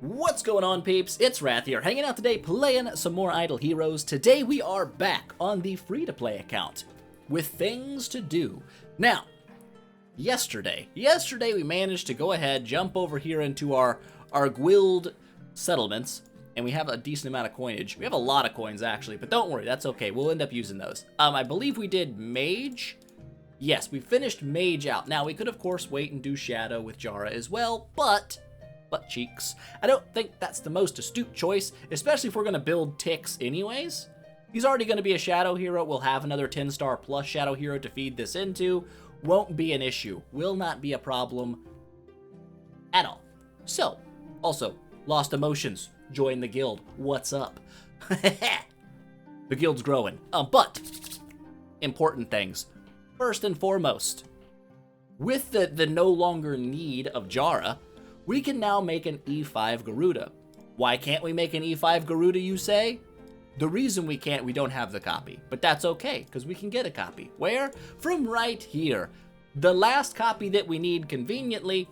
What's going on, peeps? It's Wrath here, hanging out today playing some more Idle Heroes. Today we are back on the free-to-play account with things to do. Now, yesterday we managed to go ahead, jump over here into our guild settlements, and we have a decent amount of coinage. We have a lot of coins, actually, but don't worry, that's okay. We'll end up using those. I believe we did Mage. Yes, we finished Mage out. Now, we could, of course, wait and do Shadow with Jara as well, but butt cheeks. I don't think that's the most astute choice, especially if we're going to build Tix anyways. He's already going to be a Shadow Hero. We'll have another 10-star plus Shadow Hero to feed this into. Won't be an issue. Will not be a problem at all. So, also, Lost Emotions. Join the guild. What's up? The guild's growing. But, important things. First and foremost, with the no longer need of Jara, we can now make an E5 Garuda. Why can't we make an E5 Garuda, you say? The reason we can't, we don't have the copy. But that's okay, because we can get a copy. Where? From right here. The last copy that we need, conveniently,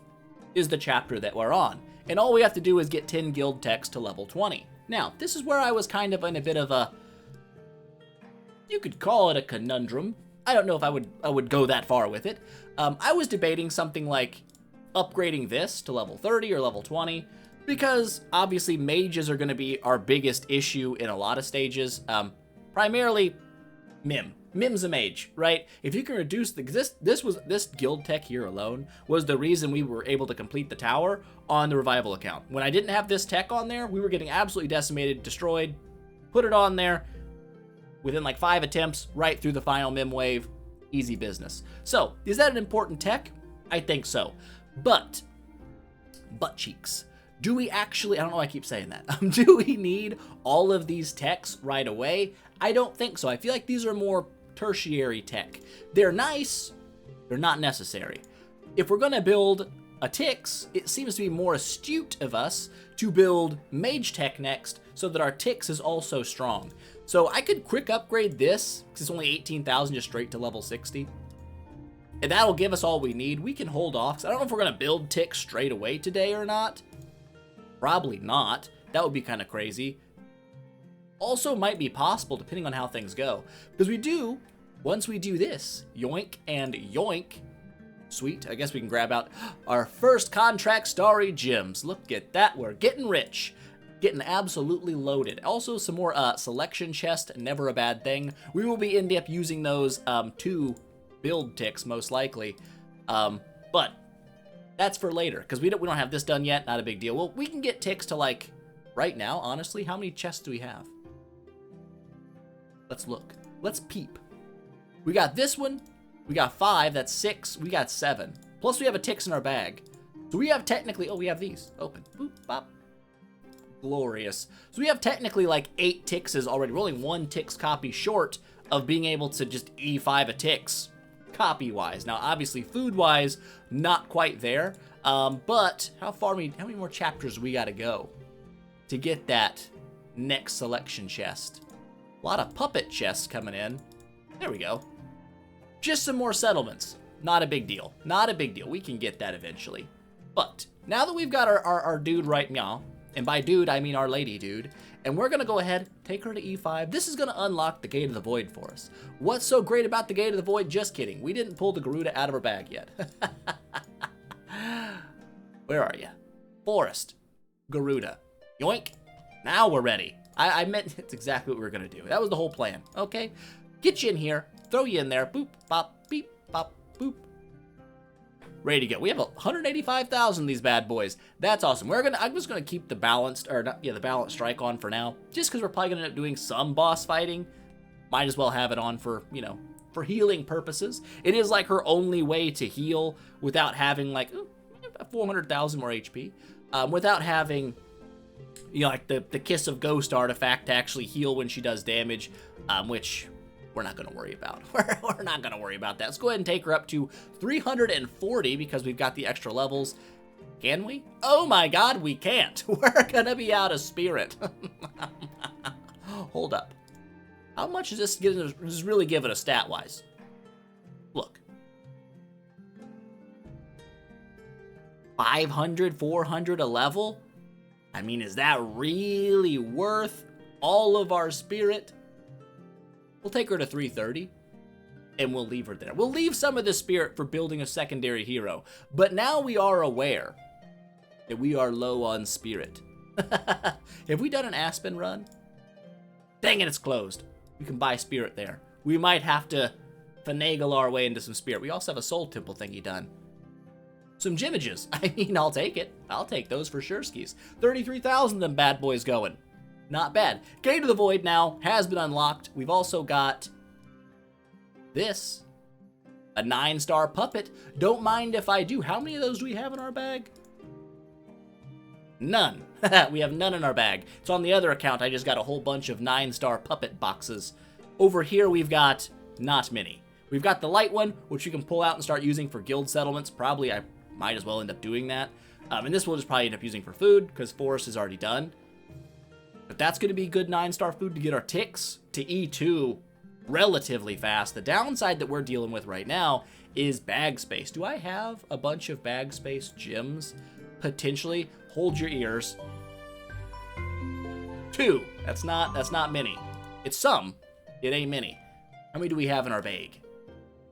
is the chapter that we're on. And all we have to do is get 10 guild techs to level 20. Now, this is where I was kind of in a bit of a, you could call it a conundrum. I don't know if I would go that far with it. I was debating something like upgrading this to level 30 or level 20, because obviously mages are going to be our biggest issue in a lot of stages. Primarily Mim. Mim's a mage, right? If you can reduce this guild tech here alone was the reason we were able to complete the tower on the revival account. When I didn't have this tech on there, we were getting absolutely decimated, destroyed. Put it on there within like 5 attempts, right through the final Mim wave. Easy business. So, is that an important tech? I think so. But, butt cheeks. Do we actually, I don't know why I keep saying that. Do we need all of these techs right away? I don't think so. I feel like these are more tertiary tech. They're nice, they're not necessary. If we're gonna build a Tix, it seems to be more astute of us to build Mage Tech next so that our Tix is also strong. So I could quick upgrade this, because it's only 18,000 just straight to level 60. And that'll give us all we need. We can hold off, because I don't know if we're going to build Tix straight away today or not. Probably not. That would be kind of crazy. Also might be possible, depending on how things go. Because we do, once we do this, yoink and yoink. Sweet, I guess we can grab out our first contract starry gems. Look at that, we're getting rich. Getting absolutely loaded. Also, some more selection chest, never a bad thing. We will be end up using those to build Tix, most likely. But that's for later, because we don't have this done yet, not a big deal. Well, we can get Tix to, like, right now, honestly, how many chests do we have? Let's look. Let's peep. We got this one, we got 5, that's 6, we got 7. Plus we have a Tix in our bag. So we have technically, oh, we have these, open, boop, bop. Glorious. So we have technically like 8 Tixes already. We're only 1 Tix copy short of being able to just E5 a Tix copy-wise. Now, obviously, food-wise, not quite there. But how many more chapters we gotta go to get that next selection chest? A lot of puppet chests coming in. There we go. Just some more settlements. Not a big deal. Not a big deal. We can get that eventually. But now that we've got our dude right now, and by dude, I mean our lady dude. And we're going to go ahead, take her to E5. This is going to unlock the Gate of the Void for us. What's so great about the Gate of the Void? Just kidding. We didn't pull the Garuda out of our bag yet. Where are you? Forest. Garuda. Yoink. Now we're ready. I meant it's exactly what we were going to do. That was the whole plan. Okay. Get you in here. Throw you in there. Boop, bop, beep, bop, boop. Ready to go. We have 185,000 these bad boys. That's awesome. I'm just gonna keep the balanced, the balanced strike on for now, just because we're probably gonna end up doing some boss fighting. Might as well have it on for, for healing purposes. It is like her only way to heal without having like 400,000 more HP, without having, like the Kiss of Ghost artifact to actually heal when she does damage, which we're not going to worry about. We're not going to worry about that. Let's go ahead and take her up to 340 because we've got the extra levels. Can we? Oh my god, we can't. We're going to be out of spirit. Hold up. How much is this really giving us stat-wise? Look. 500, 400 a level? I mean, is that really worth all of our spirit? We'll take her to 330, and we'll leave her there. We'll leave some of the spirit for building a secondary hero, but now we are aware that we are low on spirit. Have we done an Aspen run? Dang it, it's closed. We can buy spirit there. We might have to finagle our way into some spirit. We also have a soul temple thingy done. Some Jimages. I mean, I'll take it. I'll take those for sure skis. 33,000 of them bad boys going. Not bad. Gate to the Void now has been unlocked. We've also got this. A 9-star puppet. Don't mind if I do. How many of those do we have in our bag? None. We have none in our bag. So on the other account, I just got a whole bunch of 9-star puppet boxes. Over here, we've got not many. We've got the light one, which you can pull out and start using for guild settlements. Probably I might as well end up doing that. And this we'll just probably end up using for food, because forest is already done. But that's going to be good 9-star food to get our Tix to E2 relatively fast. The downside that we're dealing with right now is bag space. Do I have a bunch of bag space gems? Potentially. Hold your ears. 2. That's not many. It's some. It ain't many. How many do we have in our bag?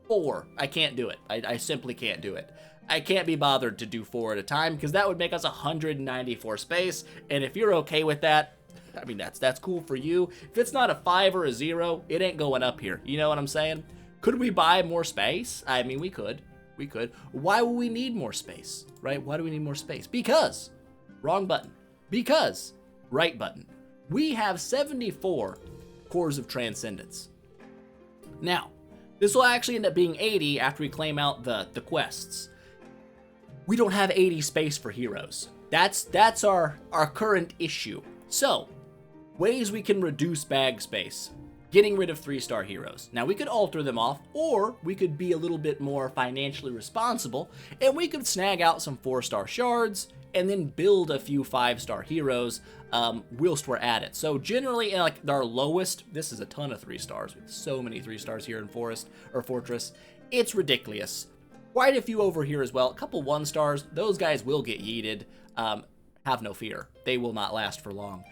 4. I can't do it. I simply can't do it. I can't be bothered to do 4 at a time, because that would make us 194 space. And if you're okay with that, I mean, that's cool for you. If it's not a 5 or a 0, it ain't going up here. You know what I'm saying? Could we buy more space? I mean, we could. We could. Why would we need more space, right? Why do we need more space? Because, wrong button. Because, right button. We have 74 cores of transcendence. Now, this will actually end up being 80 after we claim out the quests. We don't have 80 space for heroes. That's our current issue. So, ways we can reduce bag space. Getting rid of 3-star heroes. Now, we could alter them off, or we could be a little bit more financially responsible, and we could snag out some 4-star shards, and then build a few 5-star heroes whilst we're at it. So generally, in like our lowest, this is a ton of 3 stars. We have so many 3 stars here in Forest or Fortress. It's ridiculous. Quite a few over here as well. A couple 1 stars. Those guys will get yeeted. Have no fear. They will not last for long.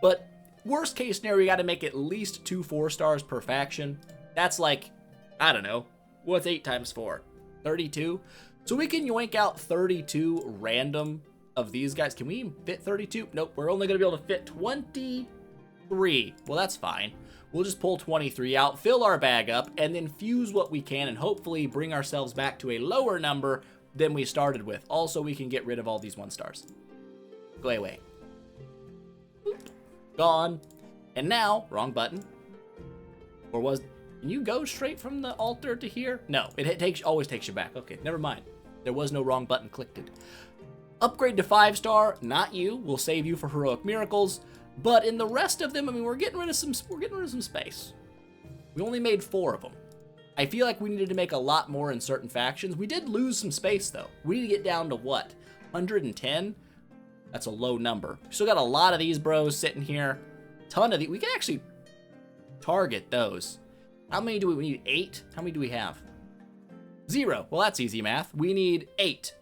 But worst case scenario, you got to make at least 2 4 stars per faction. That's like, I don't know. What's 8 times 4? 32? So we can yoink out 32 random of these guys. Can we even fit 32? Nope, we're only going to be able to fit 23. Well, that's fine. We'll just pull 23 out, fill our bag up, and then fuse what we can and hopefully bring ourselves back to a lower number than we started with. Also, we can get rid of all these 1 stars. Go away. Boop. Gone. And now, wrong button. Or was... Can you go straight from the altar to here? No, it always takes you back. Okay, never mind. There was no wrong button clicked. Upgrade to 5-star, not you. We'll save you for heroic miracles. But in the rest of them, I mean, we're getting rid of some space. We only made 4 of them. I feel like we needed to make a lot more in certain factions. We did lose some space though. We need to get down to what? 110? That's a low number. Still got a lot of these bros sitting here. Ton of these. We can actually target those. How many do we need? 8? How many do we have? 0. Well, that's easy math. We need 8.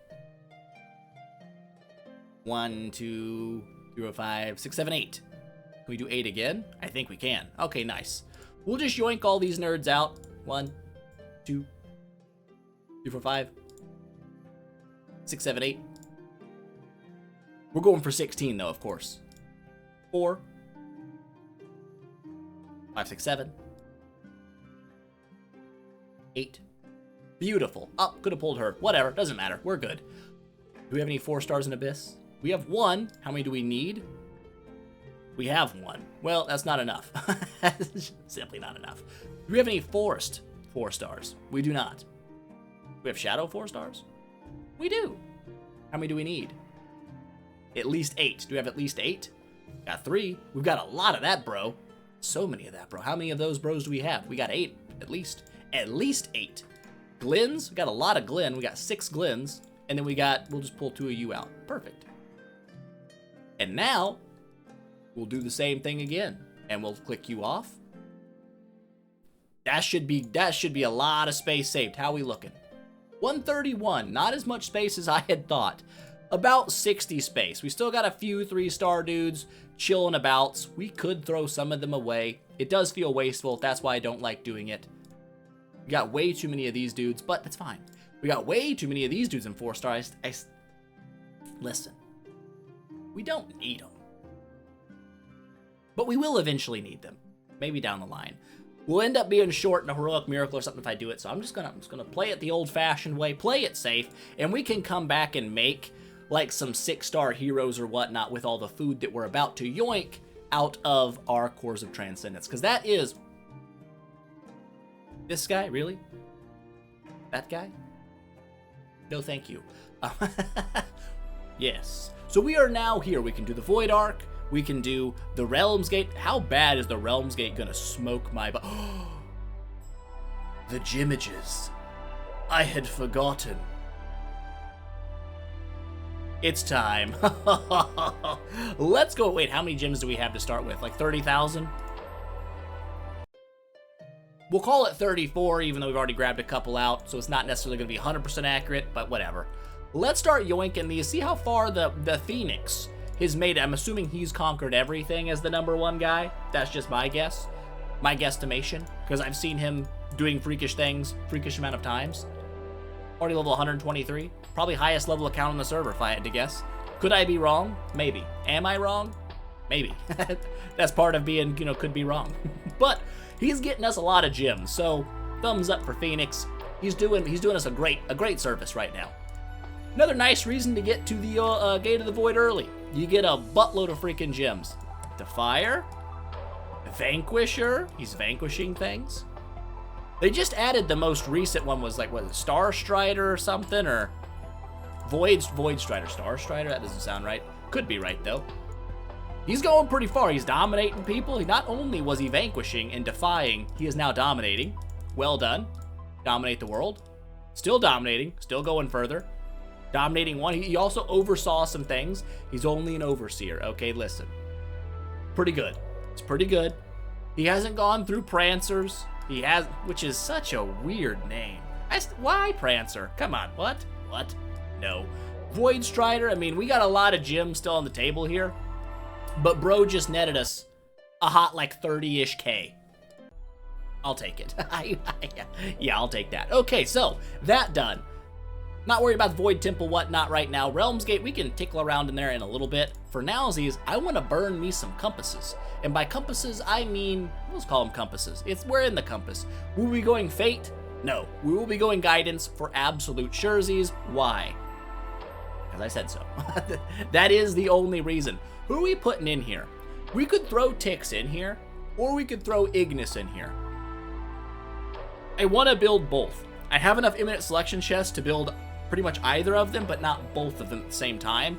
1, 2, 3, 4, 5, 6, 7, 8. Can we do 8 again? I think we can. Okay, nice. We'll just yoink all these nerds out. 1, 2, 3, 4, 5, 6, 7, 8. We're going for 16 though, of course. 4, 5, 6, 7, 8. Beautiful. Oh, could have pulled her. Whatever, doesn't matter. We're good. Do we have any 4 stars in Abyss? We have 1. How many do we need? We have 1. Well, that's not enough. Simply not enough. Do we have any Forest 4 stars? We do not. We have Shadow 4 stars? We do. How many do we need? At least 8. Do we have at least 8? Got 3. We've got a lot of that, bro. So many of that, bro. How many of those bros do we have? We got 8, at least. At least 8. Glens? We got a lot of Glen. We got 6 Glens. And then we'll just pull 2 of you out. Perfect. And now, we'll do the same thing again. And we'll click you off. That should be a lot of space saved. How are we looking? 131. Not as much space as I had thought. about 60 space. We still got a few 3-star dudes chilling about. We could throw some of them away. It does feel wasteful. That's why I don't like doing it. We got way too many of these dudes, but that's fine. We got way too many of these dudes in 4-star. Listen, we don't need them. But we will eventually need them. Maybe down the line. We'll end up being short in a heroic miracle or something if I do it, so I'm just gonna play it the old-fashioned way, play it safe, and we can come back and make like some 6-star heroes or whatnot with all the food that we're about to yoink out of our Cores of Transcendence. Because that is... This guy? Really? That guy? No thank you. Yes. So we are now here. We can do the Void Arc. We can do the Realms Gate. How bad is the Realms Gate gonna smoke my butt? The Gimiges. I had forgotten. It's time. Let's go. Wait, how many gems do we have to start with? Like 30,000? We'll call it 34, even though we've already grabbed a couple out, so it's not necessarily going to be 100% accurate, but whatever. Let's start yoinking these. See how far the Phoenix has made it. I'm assuming he's conquered everything as the #1 guy. That's just my guess. My guesstimation, because I've seen him doing freakish things, freakish amount of times. Already level 123. Probably highest level account on the server, if I had to guess. Could I be wrong? Maybe. Am I wrong? Maybe. That's part of being, could be wrong. But he's getting us a lot of gems, so thumbs up for Phoenix. He's doing us a great service right now. Another nice reason to get to the Gate of the Void early. You get a buttload of freaking gems. Defier, Vanquisher. He's vanquishing things. They just added the most recent one was like, what is it, Star Strider or something, or Void Strider, Star Strider? That doesn't sound right. Could be right though. He's going pretty far. He's dominating people. Not only was he vanquishing and defying, he is now dominating. Well done. Dominate the world. Still dominating. Still going further. Dominating one. He also oversaw some things. He's only an overseer. Okay, listen. Pretty good. It's pretty good. He hasn't gone through Prancers. He has, which is such a weird name. Why Prancer? Come on. What? What? No. Void Strider. I mean, we got a lot of gems still on the table here. But bro just netted us a hot like 30-ish K. I'll take it. Yeah, I'll take that. Okay, so that done. Not worried about the Void Temple, whatnot right now. Realms Gate, we can tickle around in there in a little bit. For nowsies, I want to burn me some compasses. And by compasses, I mean, let's call them compasses. We're in the compass. Will we be going Fate? No. We will be going Guidance for absolute surezies. Why? Because I said so. That is the only reason. Who are we putting in here? We could throw Tix in here, or we could throw Ignis in here. I want to build both. I have enough imminent selection chests to build pretty much either of them, but not both of them at the same time.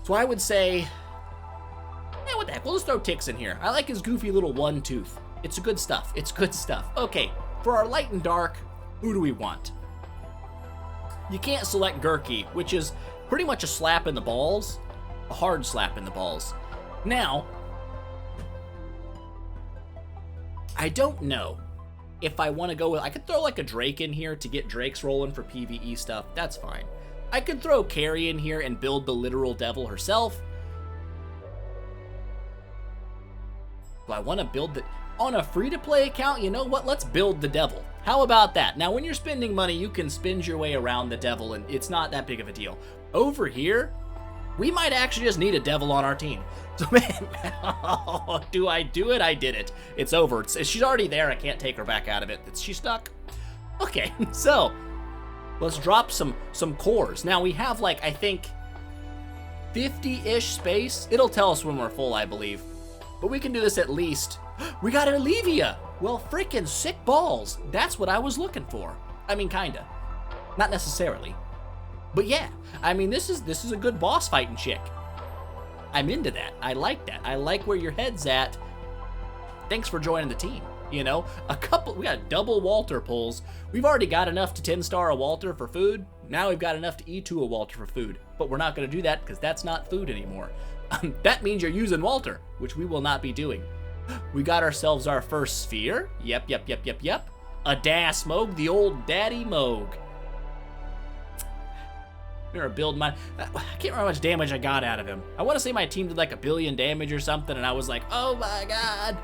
So I would say, yeah, what the heck, we'll just throw Tix in here. I like his goofy little one tooth. It's good stuff. It's good stuff. Okay, for our light and dark, who do we want? You can't select Gurky, which is pretty much a slap in the balls. A hard slap in the balls. Now, I don't know if I want to go with... I could throw like a Drake in here to get Drakes rolling for PvE stuff. That's fine. I could throw Carrie in here and build the literal devil herself. Do I want to build the... On a free-to-play account, you know what? Let's build the devil. How about that? Now, when you're spending money, you can spend your way around the devil, and it's not that big of a deal. Over here, we might actually just need a devil on our team. So, man, do I do it? I did it. It's over. She's already there. I can't take her back out of it. She's stuck. Okay, so let's drop some cores. Now, we have, like, I think 50-ish space. It'll tell us when we're full, I believe. But we can do this at least... We got an Olivia! Well, freaking sick balls. That's what I was looking for. I mean, kinda. Not necessarily. But yeah, I mean, this is a good boss fighting chick. I'm into that. I like that. I like where your head's at. Thanks for joining the team. You know, we got double Walter pulls. We've already got enough to 10-star a Walter for food. Now we've got enough to E2 a Walter for food. But we're not going to do that because that's not food anymore. That means you're using Walter, which we will not be doing. We got ourselves our first sphere. Yep. A Das Moog, the old daddy Moog. Here, build my... I can't remember how much damage I got out of him. I want to say my team did like 1 billion damage or something, and I was like, oh my god.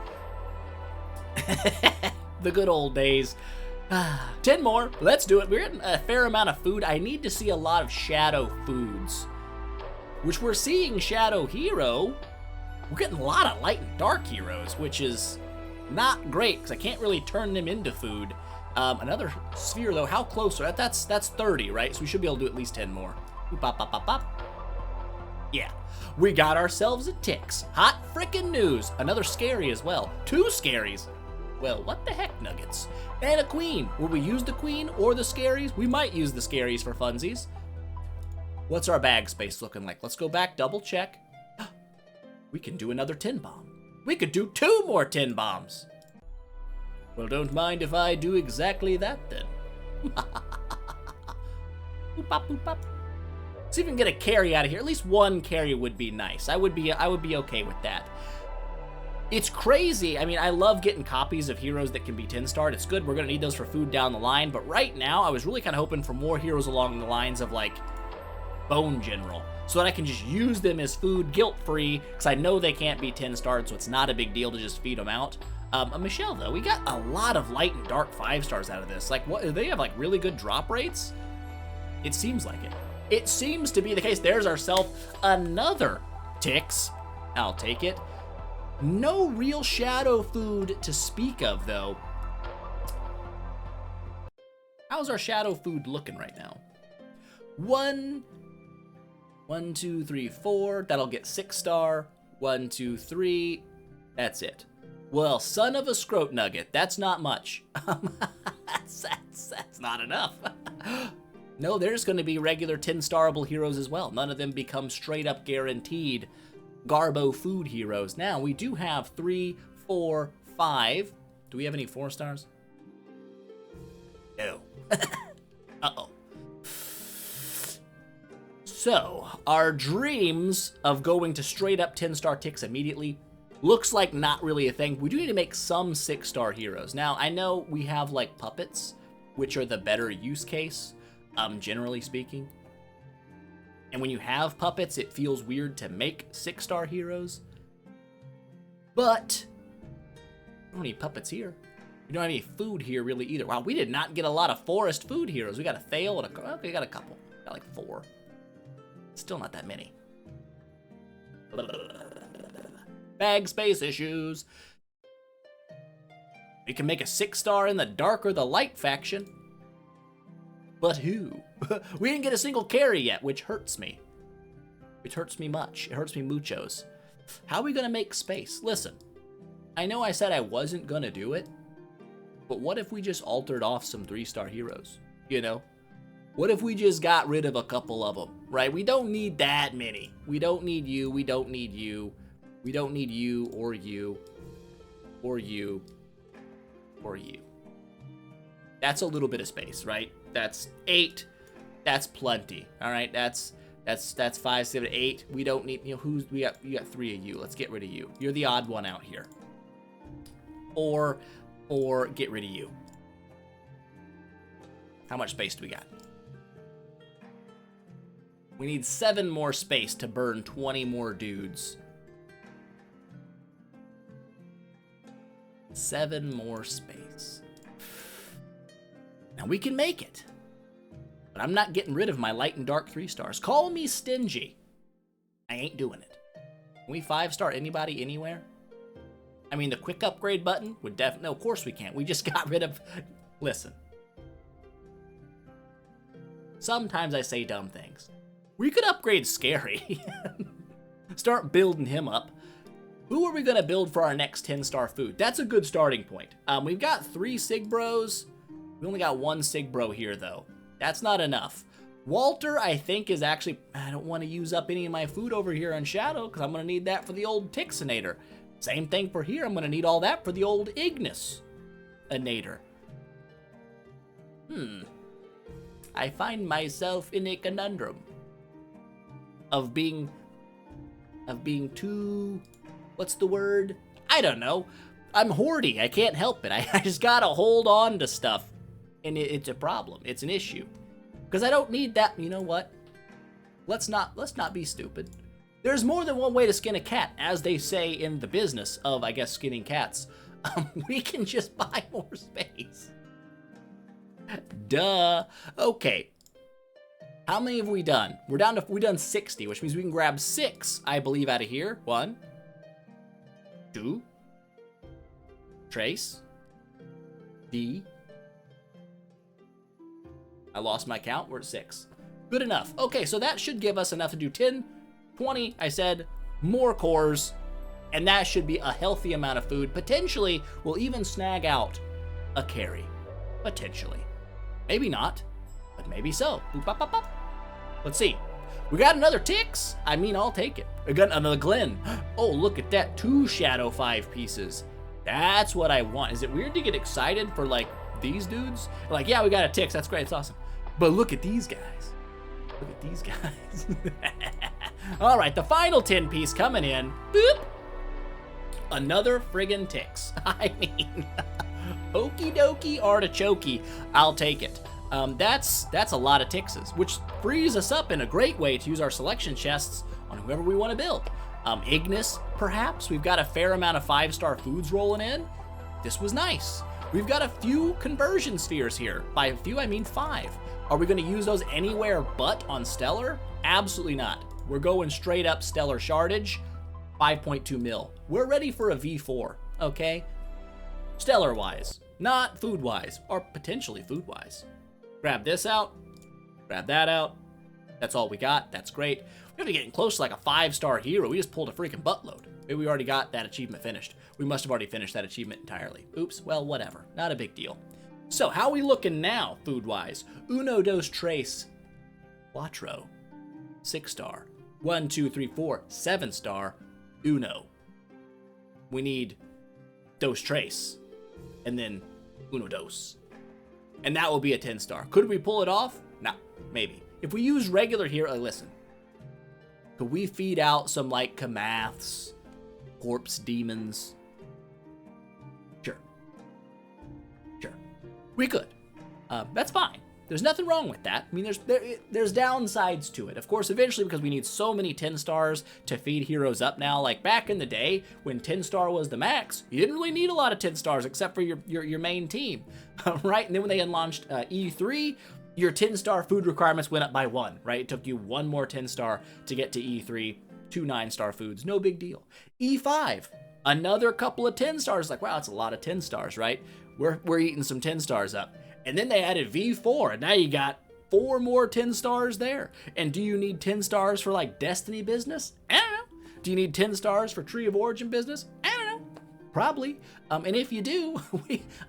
The good old days. 10 more. Let's do it. We're getting a fair amount of food. I need to see a lot of shadow foods, which we're seeing shadow hero. We're getting a lot of light and dark heroes, which is not great because I can't really turn them into food. Another sphere though, how close are that? That's 30, right? So we should be able to do at least 10 more. Boop, bop, bop, bop, bop. Yeah, we got ourselves a Tix. Hot frickin' news. Another scary as well. 2 scaries. Well, what the heck, Nuggets? And a queen. Will we use the queen or the scaries? We might use the scaries for funsies. What's our bag space looking like? Let's go back, double check. We can do another tin bomb. We could do 2 more tin bombs. Well, don't mind if I do exactly that then. Boop, bop, boop, bop. Let's even get a carry out of here. At least 1 carry would be nice. I would be okay with that. It's crazy. I mean, I love getting copies of heroes that can be 10-starred. It's good. We're going to need those for food down the line. But right now, I was really kind of hoping for more heroes along the lines of, like, Bone General, so that I can just use them as food guilt-free, because I know they can't be 10-starred, so it's not a big deal to just feed them out. Michelle, though, we got a lot of light and dark 5-stars out of this. Like, what? Do they have, like, really good drop rates? It seems like it. It seems to be the case. There's ourselves another Tix. I'll take it. No real shadow food to speak of, though. How's our shadow food looking right now? 1, 2, 3, 4. That'll get 6-star. 1, 2, 3. That's it. Well, son of a scrote nugget. That's not much. That's not enough. No, there's going to be regular 10-starable heroes as well. None of them become straight up guaranteed Garbo food heroes. Now, we do have 3, 4, 5. Do we have any 4-stars? No. Uh-oh. So, our dreams of going to straight up 10-star Tix immediately looks like not really a thing. We do need to make some 6-star heroes. Now, I know we have like puppets, which are the better use case, generally speaking. And when you have puppets, it feels weird to make 6-star heroes. But we don't need puppets here. We don't have any food here really either. Wow, we did not get a lot of forest food heroes. We got a Thale and okay, we got a couple. Got like 4. Still not that many. Bag space issues. We can make a 6-star in the dark or the light faction. But who? We didn't get a single carry yet, which hurts me. It hurts me much. It hurts me muchos. How are we gonna make space? Listen, I know I said I wasn't gonna do it, but what if we just altered off some 3-star heroes? You know? What if we just got rid of a couple of them, right? We don't need that many. We don't need you. We don't need you. We don't need you or you or you or you. That's a little bit of space, right? That's 8. That's plenty. All right, that's 5, 7, 8. We don't need, you know, we got 3 of you. Let's get rid of you. You're the odd one out here. Or get rid of you. How much space do we got? We need 7 more space to burn 20 more dudes. 7 more space. Now we can make it. But I'm not getting rid of my light and dark 3-stars. Call me stingy. I ain't doing it. Can we 5-star anybody anywhere? I mean, the quick upgrade button would definitely... No, of course we can't. We just got rid of... Listen. Sometimes I say dumb things. We could upgrade Scary. Start building him up. Who are we going to build for our next 10-star food? That's a good starting point. We've got 3 Sig Bros. We only got 1 Sig Bro here, though. That's not enough. Walter, I think, is actually... I don't want to use up any of my food over here on Shadow, because I'm going to need that for the old Tixinator. Same thing for here. I'm going to need all that for the old Ignis Anator. I find myself in a conundrum of being too... What's the word? I don't know. I'm hoardy. I can't help it. I just gotta hold on to stuff. And it's a problem. It's an issue. Because I don't need that. You know what? Let's not be stupid. There's more than one way to skin a cat, as they say in the business of, I guess, skinning cats. We can just buy more space. Duh. Okay. How many have we done? We've done 60, which means we can grab 6, I believe, out of here. 1, 2, Trace, D. I lost my count. We're at 6. Good enough. Okay, so that should give us enough to do 10, 20, I said, more cores, and that should be a healthy amount of food. Potentially, we'll even snag out a carry. Potentially. Maybe not, but maybe so. Boop, bop, bop, bop. Let's see. We got another Tix. I mean, I'll take it. We got another Glen. Oh, look at that. 2 Shadow 5 pieces. That's what I want. Is it weird to get excited for, like, these dudes? Like, yeah, we got a Tix. That's great. It's awesome. But look at these guys. Look at these guys. All right, the final 10 piece coming in. Boop. Another friggin' Tix. I mean, okie dokie artichoke. I'll take it. That's a lot of Tixes, which frees us up in a great way to use our selection chests on whoever we want to build. Ignis, perhaps. We've got a fair amount of 5-star foods rolling in. This was nice. We've got a few conversion spheres here. By a few, I mean 5. Are we going to use those anywhere but on Stellar? Absolutely not. We're going straight up Stellar Shardage, 5.2 mil. We're ready for a V4, okay? Stellar-wise, not food-wise, or potentially food-wise. Grab this out, grab that out. That's all we got. That's great. We're getting close to like a 5-star hero. We just pulled a freaking buttload. Maybe we already got that achievement finished. We must have already finished that achievement entirely. Oops, well, whatever. Not a big deal. So, how are we looking now, food-wise? Uno, dos, tres, cuatro, 6-star. 1, 2, 3, 4, 7-star, uno. We need dos, tres, and then uno, dos. And that will be a 10-star. Could we pull it off? No, maybe. If we use regular here, listen. Could we feed out some, like, Kamaths, corpse demons? Sure. Sure. We could. That's fine. There's nothing wrong with that. I mean, there's downsides to it. Of course, eventually, because we need so many 10 stars to feed heroes up now. Like back in the day, when 10-star was the max, you didn't really need a lot of 10 stars except for your main team, right? And then when they launched E3, your 10-star food requirements went up by 1, right? It took you 1 more 10-star to get to E3, 2 9-star foods, no big deal. E5, another couple of 10 stars. Like, wow, that's a lot of 10 stars, right? We're eating some 10 stars up. And then they added V4, and now you got 4 more 10 stars there. And do you need 10 stars for, like, Destiny business? I don't know. Do you need 10 stars for Tree of Origin business? I don't know. Probably. And if you do,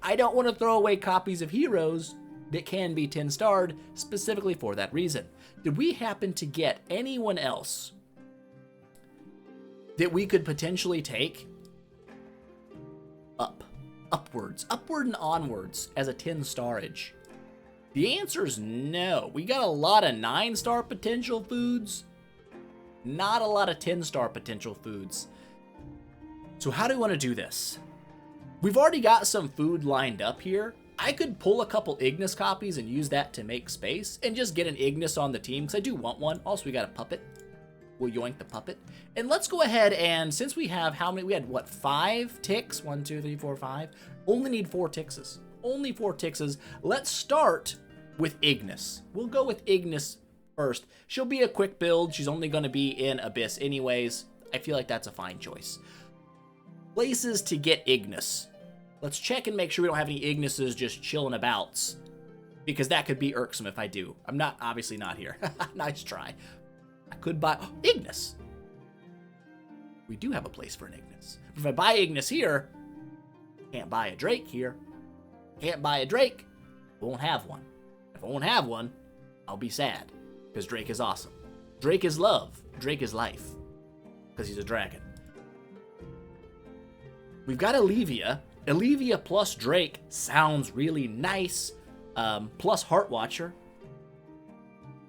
I don't want to throw away copies of heroes that can be 10-starred specifically for that reason. Did we happen to get anyone else that we could potentially take upward and onwards as a 10-starage? The answer is no. We got a lot of 9-star potential foods, not a lot of 10-star potential foods. So how do we want to do this? We've already got some food lined up here. I could pull a couple Ignis copies and use that to make space and just get an Ignis on the team, because I do want one. Also, we got a puppet. We'll yoink the puppet. And let's go ahead and, since we have how many? We had, what, 5 Tix? 1, 2, 3, 4, 5. Only need 4 Tixes. Only 4 Tixes. Let's start with Ignis. We'll go with Ignis first. She'll be a quick build. She's only going to be in Abyss anyways. I feel like that's a fine choice. Places to get Ignis. Let's check and make sure we don't have any Ignises just chilling about, because that could be irksome if I do. I'm obviously not here. Nice try. I could buy Ignis. We do have a place for an Ignis. If I buy Ignis here, can't buy a Drake here. Can't buy a Drake, won't have one. If I won't have one, I'll be sad, because Drake is awesome. Drake is love. Drake is life, because he's a dragon. We've got Olivia. Olivia plus Drake sounds really nice. Plus Heartwatcher.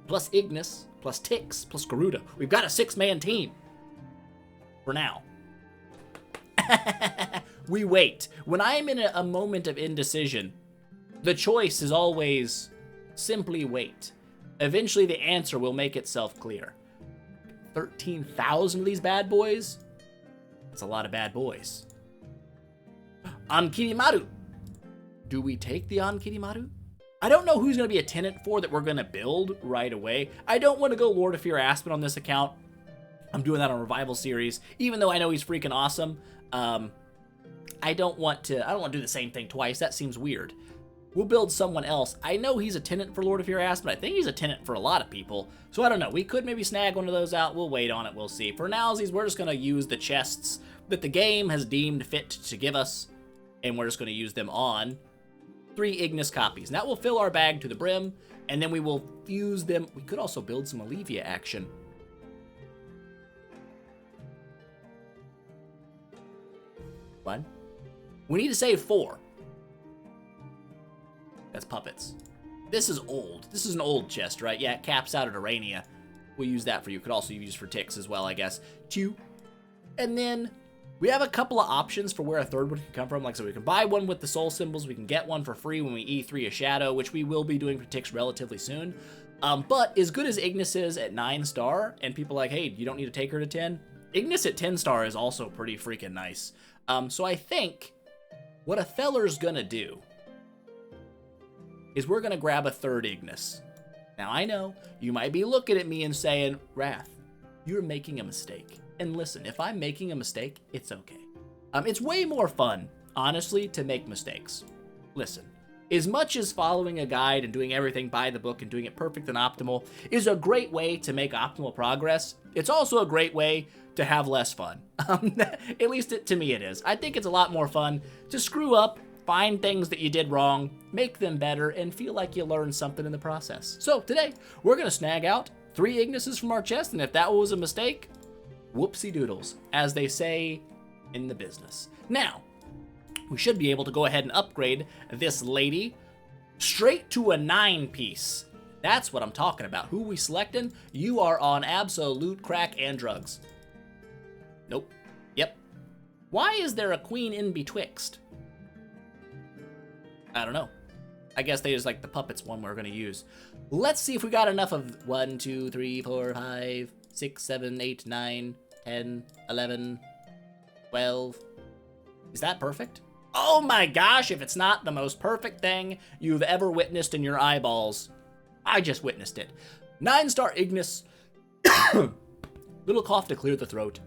Plus Ignis. Plus Tix. Plus Garuda. We've got a 6-man team. For now. We wait. When I am in a moment of indecision, the choice is always simply wait. Eventually the answer will make itself clear. 13,000 of these bad boys. That's a lot of bad boys. Ankirimaru. Do we take the Ankirimaru? I don't know who's going to be a tenant for that we're going to build right away. I don't want to go Lord of Fear Aspen on this account. I'm doing that on Revival Series, even though I know he's freaking awesome. I don't want to do the same thing twice. That seems weird. We'll build someone else. I know he's a tenant for Lord of Fear Aspen. I think he's a tenant for a lot of people. So I don't know. We could maybe snag one of those out. We'll wait on it. We'll see. For nowsies, we're just going to use the chests that the game has deemed fit to give us. And we're just going to use them on 3 Ignis copies. And that will fill our bag to the brim. And then we will fuse them. We could also build some Olivia action. One. We need to save 4. That's puppets. This is old. This is an old chest, right? Yeah, it caps out at Arania. We'll use that for you. Could also use for Tix as well, I guess. 2. And then we have a couple of options for where a third one can come from. Like, so we can buy one with the soul symbols. We can get one for free when we E3 a shadow, which we will be doing for Tix relatively soon. But as good as Ignis is at 9-star, and people are like, hey, you don't need to take her to 10. Ignis at 10-star is also pretty freaking nice. So I think what a feller's gonna do is we're going to grab a third Ignis. Now, I know you might be looking at me and saying, Wrath, you're making a mistake. And listen, if I'm making a mistake, it's okay. It's way more fun, honestly, to make mistakes. Listen, as much as following a guide and doing everything by the book and doing it perfect and optimal is a great way to make optimal progress, it's also a great way to have less fun. At least to me it is. I think it's a lot more fun to screw up, find things that you did wrong, make them better, and feel like you learned something in the process. So today, we're going to snag out 3 Ignises from our chest, and if that was a mistake, whoopsie doodles, as they say in the business. Now, we should be able to go ahead and upgrade this lady straight to a 9-piece. That's what I'm talking about. Who we selecting? You are on absolute crack and drugs. Nope. Yep. Why is there a queen in betwixt? I don't know. I guess they just like the puppets one we're going to use. Let's see if we got enough of 1, 2, 3, 4, 5, 6, 7, 8, 9, 10, 11, 12. Is that perfect? Oh my gosh, if it's not the most perfect thing you've ever witnessed in your eyeballs, I just witnessed it. 9-star Ignis. Little cough to clear the throat.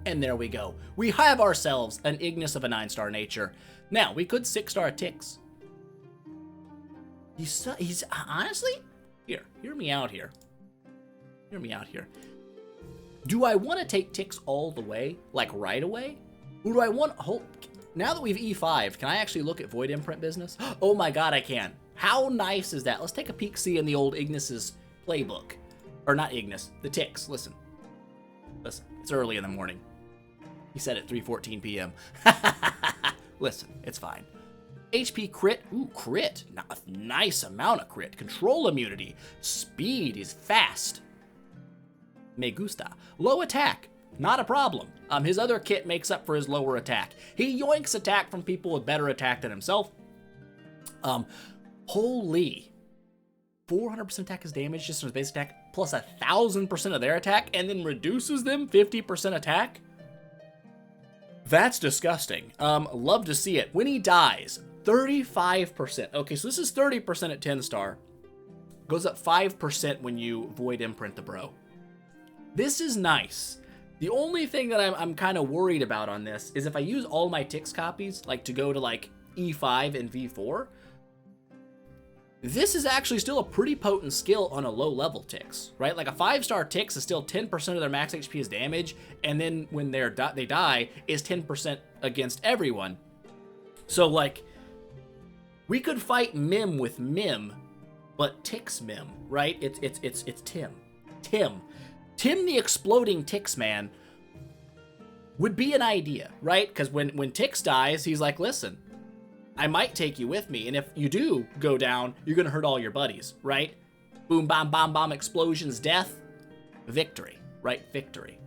And there we go. We have ourselves an Ignis of a 9-star nature. Now, we could 6-star Tix. He's honestly, hear me out here. Hear me out here. Do I want to take Tix all the way, like right away? Or do I want, now that we've E5'd, can I actually look at Void Imprint business? Oh my god, I can. How nice is that? Let's take a peek see in the old Ignis's playbook. Or not Ignis, the Tix. Listen, it's early in the morning. He said at 3:14 p.m. Listen, it's fine. HP crit. Ooh, crit. Nice amount of crit. Control immunity. Speed is fast. Me gusta. Low attack. Not a problem. His other kit makes up for his lower attack. He yoinks attack from people with better attack than himself. Holy. 400% attack is damage just from his base attack, plus 1,000% of their attack, and then reduces them 50% attack? That's disgusting. Love to see it. When he dies, 35%. Okay, so this is 30% at 10-star. Goes up 5% when you Void Imprint the bro. This is nice. The only thing that I'm kind of worried about on this is if I use all my Tix copies, like to go to like E5 and V4, this is actually still a pretty potent skill on a low-level Tix, right? Like a 5-star Tix is still 10% of their max HP is damage, and then when they die, is 10% against everyone. So, like, we could fight Mim with Mim, but Tix Mim, right? It's Tim. Tim the Exploding Tix Man would be an idea, right? Because when Tix dies, he's like, listen, I might take you with me, and if you do go down, you're gonna hurt all your buddies, right? Boom, bomb, bomb, bomb, explosions, death, victory, right? Victory.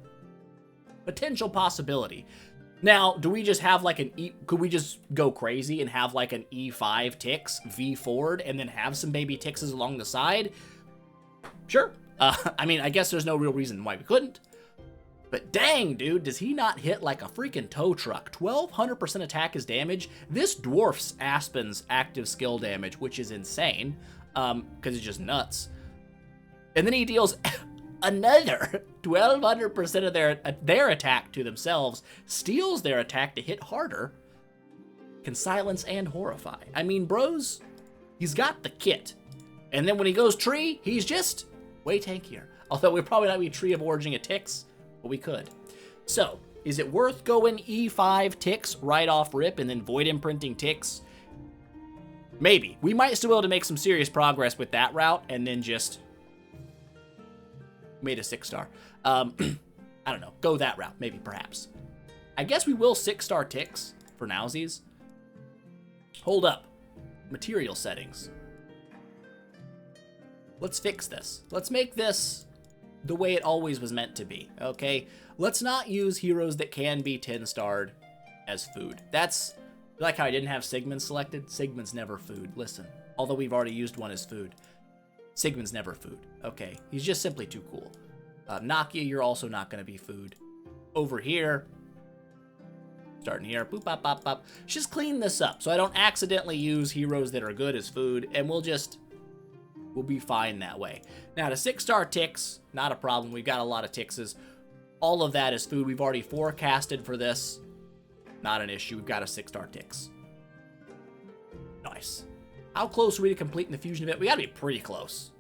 Potential possibility. Now, do we just have like could we just go crazy and have like an E5 Tix, V forward, and then have some baby Tixes along the side? Sure, I mean, I guess there's no real reason why we couldn't. But dang, dude, does he not hit like a freaking tow truck? 1200% attack is damage. This dwarfs Aspen's active skill damage, which is insane, because it's just nuts. And then he deals another 1200% of their attack to themselves, steals their attack to hit harder, can silence and horrify. I mean, bros, he's got the kit. And then when he goes tree, he's just way tankier. Although we're probably not be tree of origin a Tix, but we could. So, is it worth going E5 Tix right off rip and then void imprinting Tix? Maybe. We might still be able to make some serious progress with that route and then just made a 6-star. I don't know. Go that route, maybe, perhaps. I guess we will 6-star Tix for nowsies. Hold up. Material settings. Let's fix this. Let's make this the way it always was meant to be, okay? Let's not use heroes that can be 10-starred as food. That's like how I didn't have Sigmund selected. Sigmund's never food. Listen, although we've already used one as food, Sigmund's never food, okay? He's just simply too cool. Nakia, you're also not going to be food. Over here, starting here, boop, bop, bop, bop. Just clean this up so I don't accidentally use heroes that are good as food, and we'll be fine that way. Now, the 6-star Tix, not a problem. We've got a lot of Tixes. All of that is food. We've already forecasted for this. Not an issue. We've got a 6-star Tix. Nice. How close are we to completing the fusion event? We gotta be pretty close.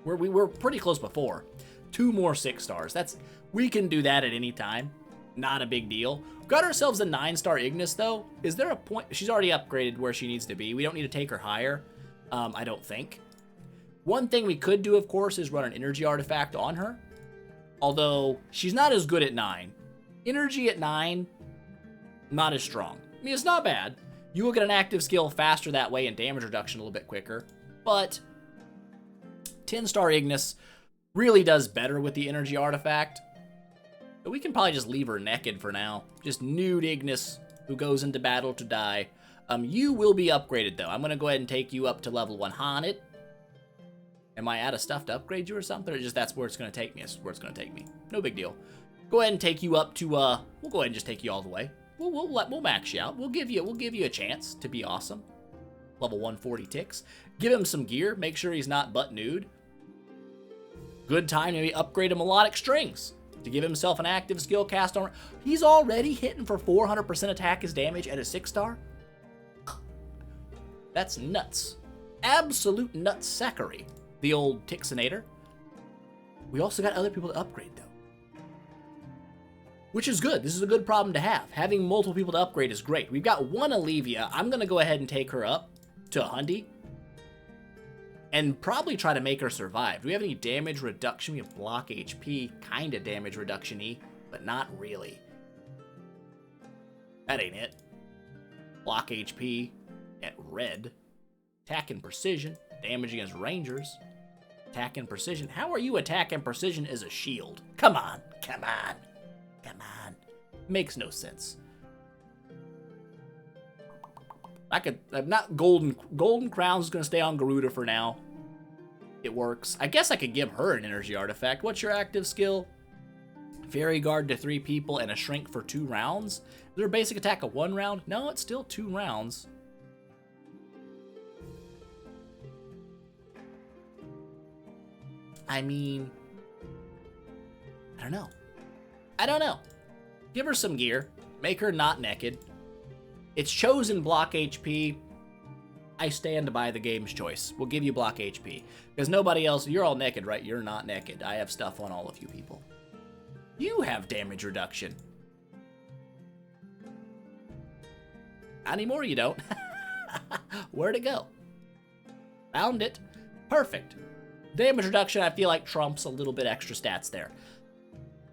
We were pretty close before. 2 more 6-stars. We can do that at any time. Not a big deal. Got ourselves a 9-star Ignis, though. Is there a point? She's already upgraded where she needs to be. We don't need to take her higher. I don't think. One thing we could do, of course, is run an energy artifact on her. Although, she's not as good at 9. Energy at 9, not as strong. I mean, it's not bad. You will get an active skill faster that way and damage reduction a little bit quicker. But 10-star Ignis really does better with the energy artifact. But we can probably just leave her naked for now. Just nude Ignis, who goes into battle to die. You will be upgraded, though. I'm going to go ahead and take you up to level 100. Am I out of stuff to upgrade you or something? Or just that's where it's going to take me? That's where it's going to take me. No big deal. Go ahead and take you up to, we'll go ahead and just take you all the way. We'll max you out. We'll give you a chance to be awesome. Level 140 Tix. Give him some gear. Make sure he's not butt nude. Good time to maybe upgrade him melodic strings to give himself an active skill cast on. He's already hitting for 400% attack as damage at a 6-star. That's nuts. Absolute nutsackery. The old Tixinator. We also got other people to upgrade, though. Which is good. This is a good problem to have. Having multiple people to upgrade is great. We've got one Olivia. I'm going to go ahead and take her up to 100. And probably try to make her survive. Do we have any damage reduction? We have block HP. Kind of damage reduction-y, but not really. That ain't it. Block HP at red. Attack and precision. Damage against rangers. Attack and precision. How are you attack and precision as a shield? Come on. Come on. Come on. Makes no sense. I'm not Golden Crown's gonna stay on Garuda for now. It works. I guess I could give her an energy artifact. What's your active skill? Fairy Guard to 3 people and a shrink for 2 rounds. Is there a basic attack of 1 round? No, it's still 2 rounds. I mean, I don't know. Give her some gear. Make her not naked. It's chosen block HP. I stand by the game's choice. We'll give you block HP. Because nobody else, you're all naked, right? You're not naked. I have stuff on all of you people. You have damage reduction. Not anymore, you don't. Where'd it go? Found it. Perfect. Damage reduction, I feel like trumps a little bit extra stats there.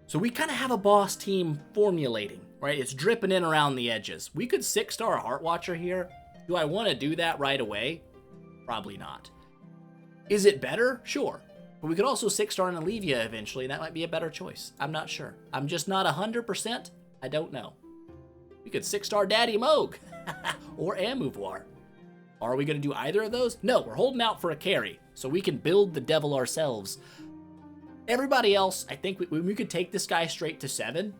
So we kind of have a boss team formulating, right? It's dripping in around the edges. We could 6-star a Heart Watcher here. Do I want to do that right away? Probably not. Is it better? Sure. But we could also 6-star an Olivia eventually. That might be a better choice. I'm not sure. I'm just not 100%. I don't know. We could 6-star Daddy Moog or Amouvoir. Are we going to do either of those? No, we're holding out for a carry, so we can build the devil ourselves. Everybody else, I think we could take this guy straight to 7.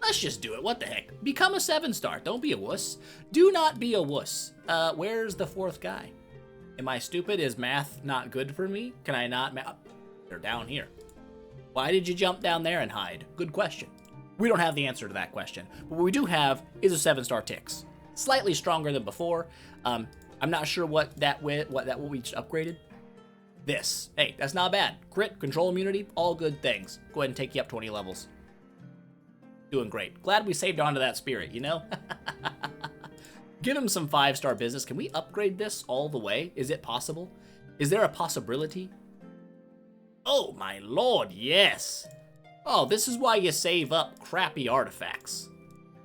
Let's just do it. What the heck? Become a 7-star. Don't be a wuss. Do not be a wuss. Where's the 4th guy? Am I stupid? Is math not good for me? Can I not They're down here. Why did you jump down there and hide? Good question. We don't have the answer to that question. But what we do have is a 7-star Tix. Slightly stronger than before. I'm not sure what we just upgraded. This. Hey, that's not bad. Crit, control immunity, all good things. Go ahead and take you up 20 levels. Doing great. Glad we saved onto that spirit, you know? Give him some 5-star business. Can we upgrade this all the way? Is it possible? Is there a possibility? Oh my lord, yes! Oh, this is why you save up crappy artifacts.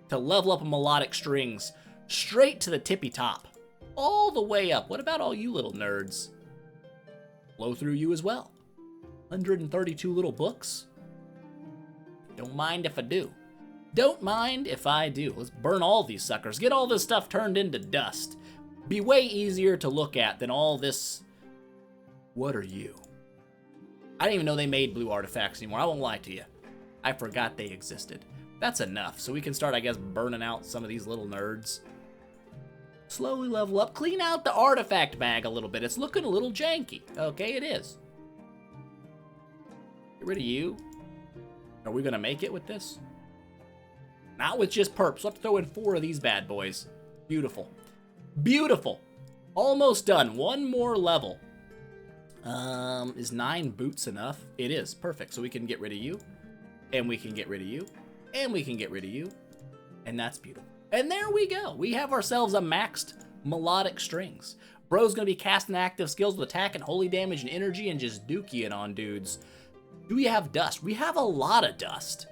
To level up melodic strings straight to the tippy top. All the way up. What about all you little nerds? Blow through you as well. 132 little books. Don't mind if I do. Don't mind if I do. Let's burn all these suckers. Get all this stuff turned into dust. Be way easier to look at than all this. What are you? I didn't even know they made blue artifacts anymore. I won't lie to you. I forgot they existed. That's enough. So we can start, I guess, burning out some of these little nerds. Slowly level up. Clean out the artifact bag a little bit. It's looking a little janky. Okay, it is. Get rid of you. Are we going to make it with this? Not with just perps. We'll have to throw in 4 of these bad boys. Beautiful. Beautiful. Almost done. One more level. Is 9 boots enough? It is. Perfect. So we can get rid of you. And we can get rid of you. And we can get rid of you. And that's beautiful. And there we go. We have ourselves a maxed melodic strings. Bro's going to be casting active skills with attack and holy damage and energy and just dookie on dudes. Do we have dust? We have a lot of dust.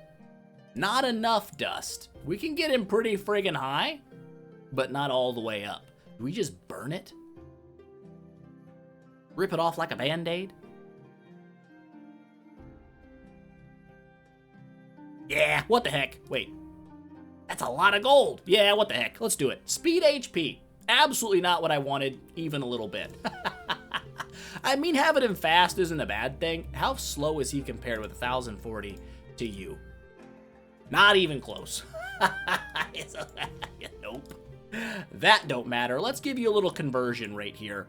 Not enough dust. We can get him pretty friggin' high, but not all the way up. Do we just burn it? Rip it off like a band-aid? Yeah, what the heck? Wait. That's a lot of gold. Yeah, what the heck? Let's do it. Speed HP. Absolutely not what I wanted, even a little bit. I mean, having him fast isn't a bad thing. How slow is he compared with 1040 to you? Not even close. Nope. That don't matter. Let's give you a little conversion rate here.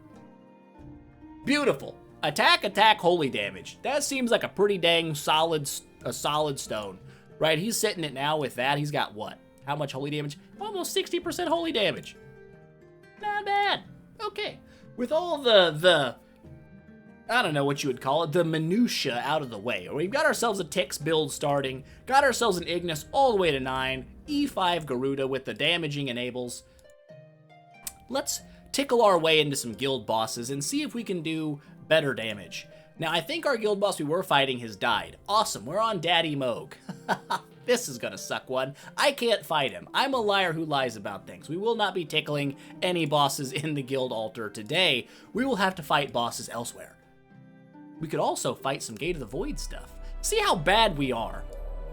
Beautiful. Attack, attack, holy damage. That seems like a pretty dang solid stone. Right, he's sitting it now with that. He's got what? How much holy damage? Almost 60% holy damage. Not bad. Okay. With all the I don't know what you would call it, the minutia out of the way. We've got ourselves a Tix build starting, got ourselves an Ignis all the way to 9, E5 Garuda with the damaging enables. Let's tickle our way into some guild bosses and see if we can do better damage. Now, I think our guild boss we were fighting has died. Awesome, we're on Daddy Moog. This is gonna suck one. I can't fight him. I'm a liar who lies about things. We will not be tickling any bosses in the guild altar today. We will have to fight bosses elsewhere. We could also fight some Gate of the Void stuff. See how bad we are.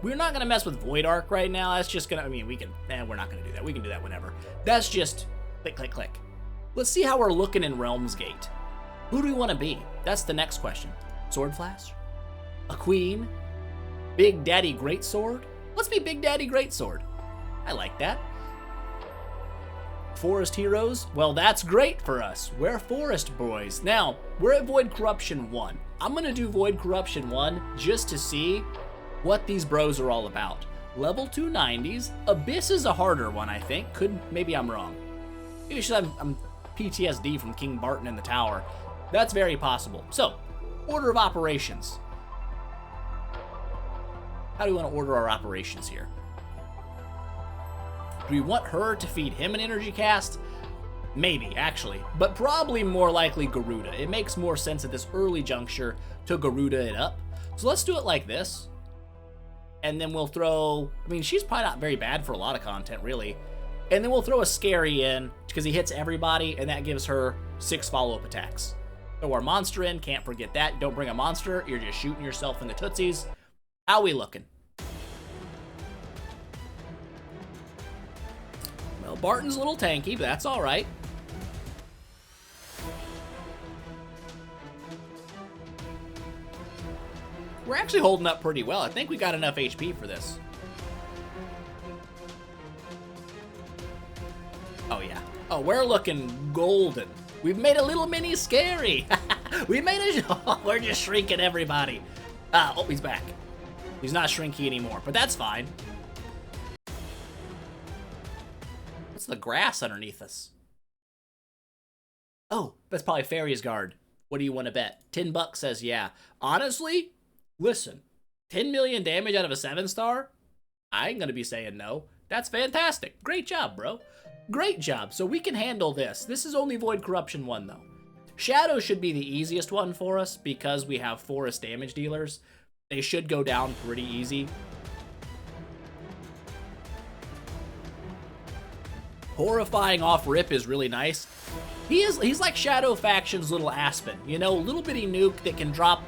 We're not gonna mess with Void Arc right now. That's just gonna, I mean, we can, we're not gonna do that. We can do that whenever. That's just click, click, click. Let's see how we're looking in Realms Gate. Who do we wanna be? That's the next question. Sword Flash? A queen? Big Daddy Greatsword? Let's be Big Daddy Greatsword. I like that. Forest Heroes? Well, that's great for us. We're Forest Boys. Now, we're at Void Corruption 1. I'm gonna do Void Corruption 1 just to see what these bros are all about. Level 290s. Abyss is a harder one, I think. Maybe I'm wrong. Maybe it's just I'm PTSD from King Barton in the Tower. That's very possible. So, order of operations. How do we want to order our operations here? Do we want her to feed him an energy cast? Maybe, actually, but probably more likely Garuda. It makes more sense at this early juncture to Garuda it up. So let's do it like this. And then we'll throw, I mean, she's probably not very bad for a lot of content, really. And then we'll throw a Scary in, because he hits everybody, and that gives her 6 follow-up attacks. Throw our monster in, can't forget that. Don't bring a monster, you're just shooting yourself in the tootsies. How we looking? Well, Barton's a little tanky, but that's all right. We're actually holding up pretty well. I think we got enough HP for this. Oh, yeah. Oh, we're looking golden. We've made a little mini scary. We made a... Oh, we're just shrinking everybody. Oh, he's back. He's not shrinky anymore, but that's fine. What's the grass underneath us? Oh, that's probably Fairy's Guard. What do you want to bet? 10 bucks says yeah. Honestly, listen, 10 million damage out of a 7-star? I ain't going to be saying no. That's fantastic. Great job, bro. Great job. So we can handle this. This is only Void Corruption 1, though. Shadow should be the easiest one for us because we have forest damage dealers. They should go down pretty easy. Horrifying off rip is really nice. He's like Shadow Faction's little Aspen, you know, a little bitty nuke that can drop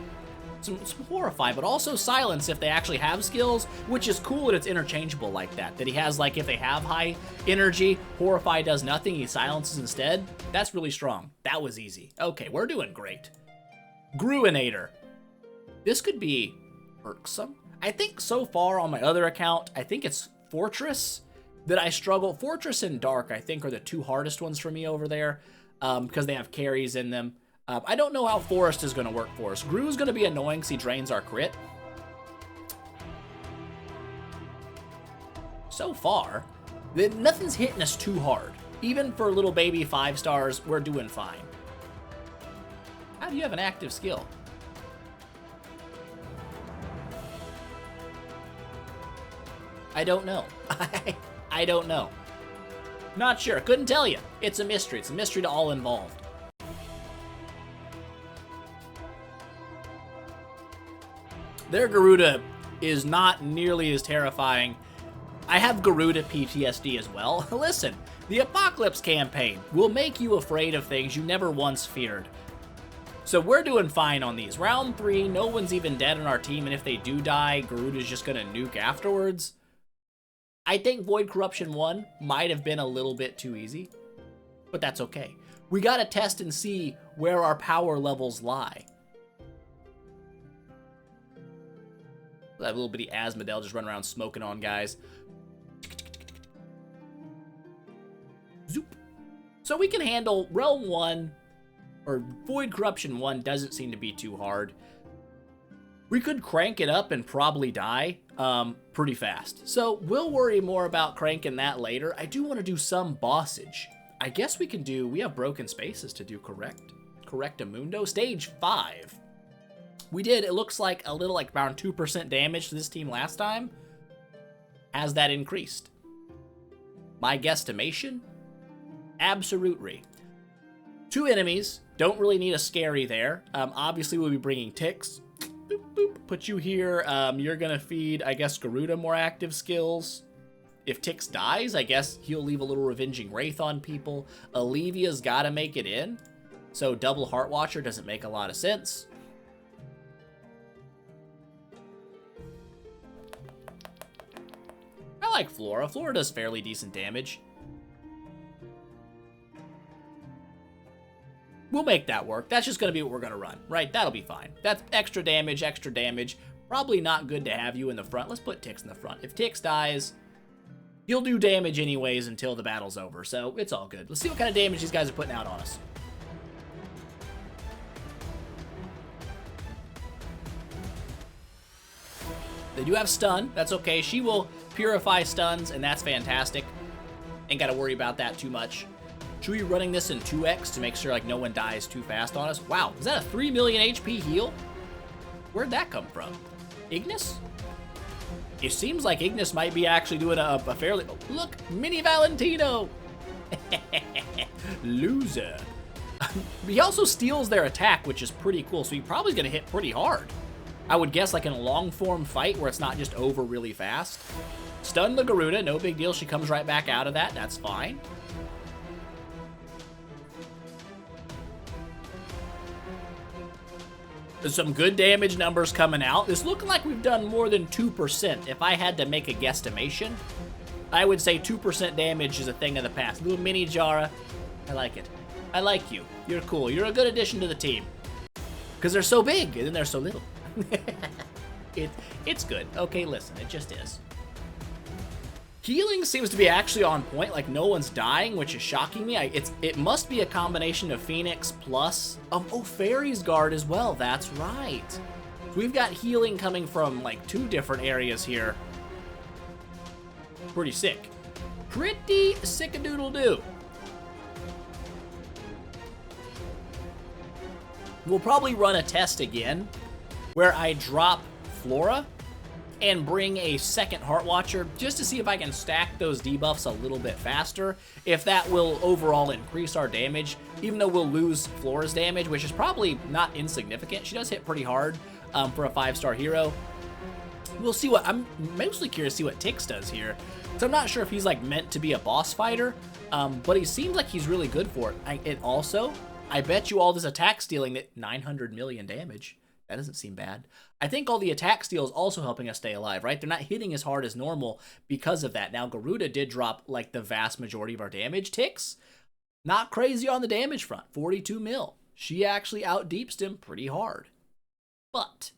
some Horrify, but also silence if they actually have skills, which is cool that it's interchangeable like that. That he has, like, if they have high energy, Horrify does nothing, he silences instead. That's really strong. That was easy. Okay, we're doing great. Gruinator. This could be irksome. I think so far on my other account, I think it's Fortress that I struggle. Fortress and Dark, I think, are the two hardest ones for me over there because they have carries in them. I don't know how Forest is going to work for us. Gru's going to be annoying because he drains our crit. So far, nothing's hitting us too hard. Even for little baby 5-stars, we're doing fine. How do you have an active skill? I don't know. I don't know. Not sure. Couldn't tell you. It's a mystery. It's a mystery to all involved. Their Garuda is not nearly as terrifying. I have Garuda PTSD as well. Listen, the Apocalypse campaign will make you afraid of things you never once feared. So we're doing fine on these. Round 3, no one's even dead on our team, and if they do die, Garuda's just gonna nuke afterwards. I think Void Corruption 1 might have been a little bit too easy, but that's okay. We gotta test and see where our power levels lie. That little bitty Asmodel just running around smoking on guys. Zoop. So we can handle Realm 1, or Void Corruption 1 doesn't seem to be too hard. We could crank it up and probably die pretty fast. So we'll worry more about cranking that later. I do want to do some bossage. I guess we can do, we have Broken Spaces to do Correctamundo. Stage 5. We did, it looks like a little, like around 2% damage to this team last time. Has that increased? My guesstimation? Absolutely. 2 enemies, don't really need a scary there. Obviously we'll be bringing Tix. Boop, boop, put you here. You're gonna feed, I guess, Garuda more active skills. If Tix dies, I guess he'll leave a little Revenging Wraith on people. Olivia's gotta make it in. So double Heart Watcher doesn't make a lot of sense. I like Flora. Flora does fairly decent damage. We'll make that work. That's just going to be what we're going to run, right? That'll be fine. That's extra damage, extra damage. Probably not good to have you in the front. Let's put Tix in the front. If Tix dies, he'll do damage anyways until the battle's over, so it's all good. Let's see what kind of damage these guys are putting out on us. They do have stun. That's okay. She will purify stuns, and that's fantastic. Ain't got to worry about that too much. Should we be running this in 2x to make sure like no one dies too fast on us? Wow, is that a 3 million HP heal? Where'd that come from? Ignis? It seems like Ignis might be actually doing a fairly... Oh, look, Mini Valentino! Loser. He also steals their attack, which is pretty cool, so he probably going to hit pretty hard. I would guess like in a long-form fight where it's not just over really fast. Stun the Garuda, no big deal. She comes right back out of that. That's fine. There's some good damage numbers coming out. It's looking like we've done more than 2%. If I had to make a guesstimation, I would say 2% damage is a thing of the past. Little mini Jara. I like it. I like you. You're cool. You're a good addition to the team. Because they're so big and then they're so little. It's good. Okay, listen, it just is. Healing seems to be actually on point, like no one's dying, which is shocking me. It must be a combination of Phoenix plus, oh, Fairy's Guard as well, that's right. So we've got healing coming from like 2 different areas here. Pretty sick. Pretty sick-a-doodle-doo. We'll probably run a test again where I drop Flora and bring a second Heart Watcher just to see if I can stack those debuffs a little bit faster, if that will overall increase our damage, even though we'll lose Flora's damage, which is probably not insignificant. She does hit pretty hard for a 5-star hero. We'll see what, I'm mostly curious to see what Tix does here. So I'm not sure if he's like meant to be a boss fighter, but he seems like he's really good for it. I bet you all this attack stealing that 900 million damage. That doesn't seem bad. I think all the attack steal is also helping us stay alive, right? They're not hitting as hard as normal because of that. Now, Garuda did drop like the vast majority of our damage. Tix, not crazy on the damage front, 42 mil. She actually out-deepsed him pretty hard. But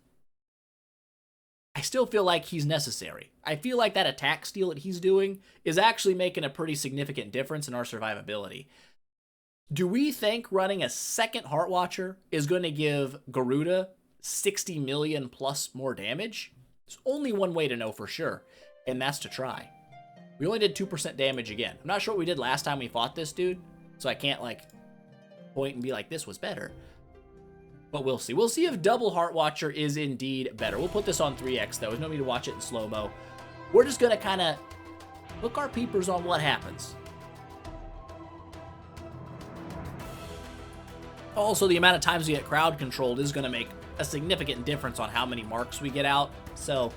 I still feel like he's necessary. I feel like that attack steal that he's doing is actually making a pretty significant difference in our survivability. Do we think running a second Heart Watcher is going to give Garuda 60 million plus more damage? There's only one way to know for sure, and that's to try. We only did 2% damage again. I'm not sure what we did last time we fought this dude, so I can't like point and be like, this was better. But we'll see. We'll see if double Heart Watcher is indeed better. We'll put this on 3x though. There's no need to watch it in slow-mo. We're just going to kind of hook our peepers on what happens. Also, the amount of times we get crowd controlled is going to make a significant difference on how many marks we get out. So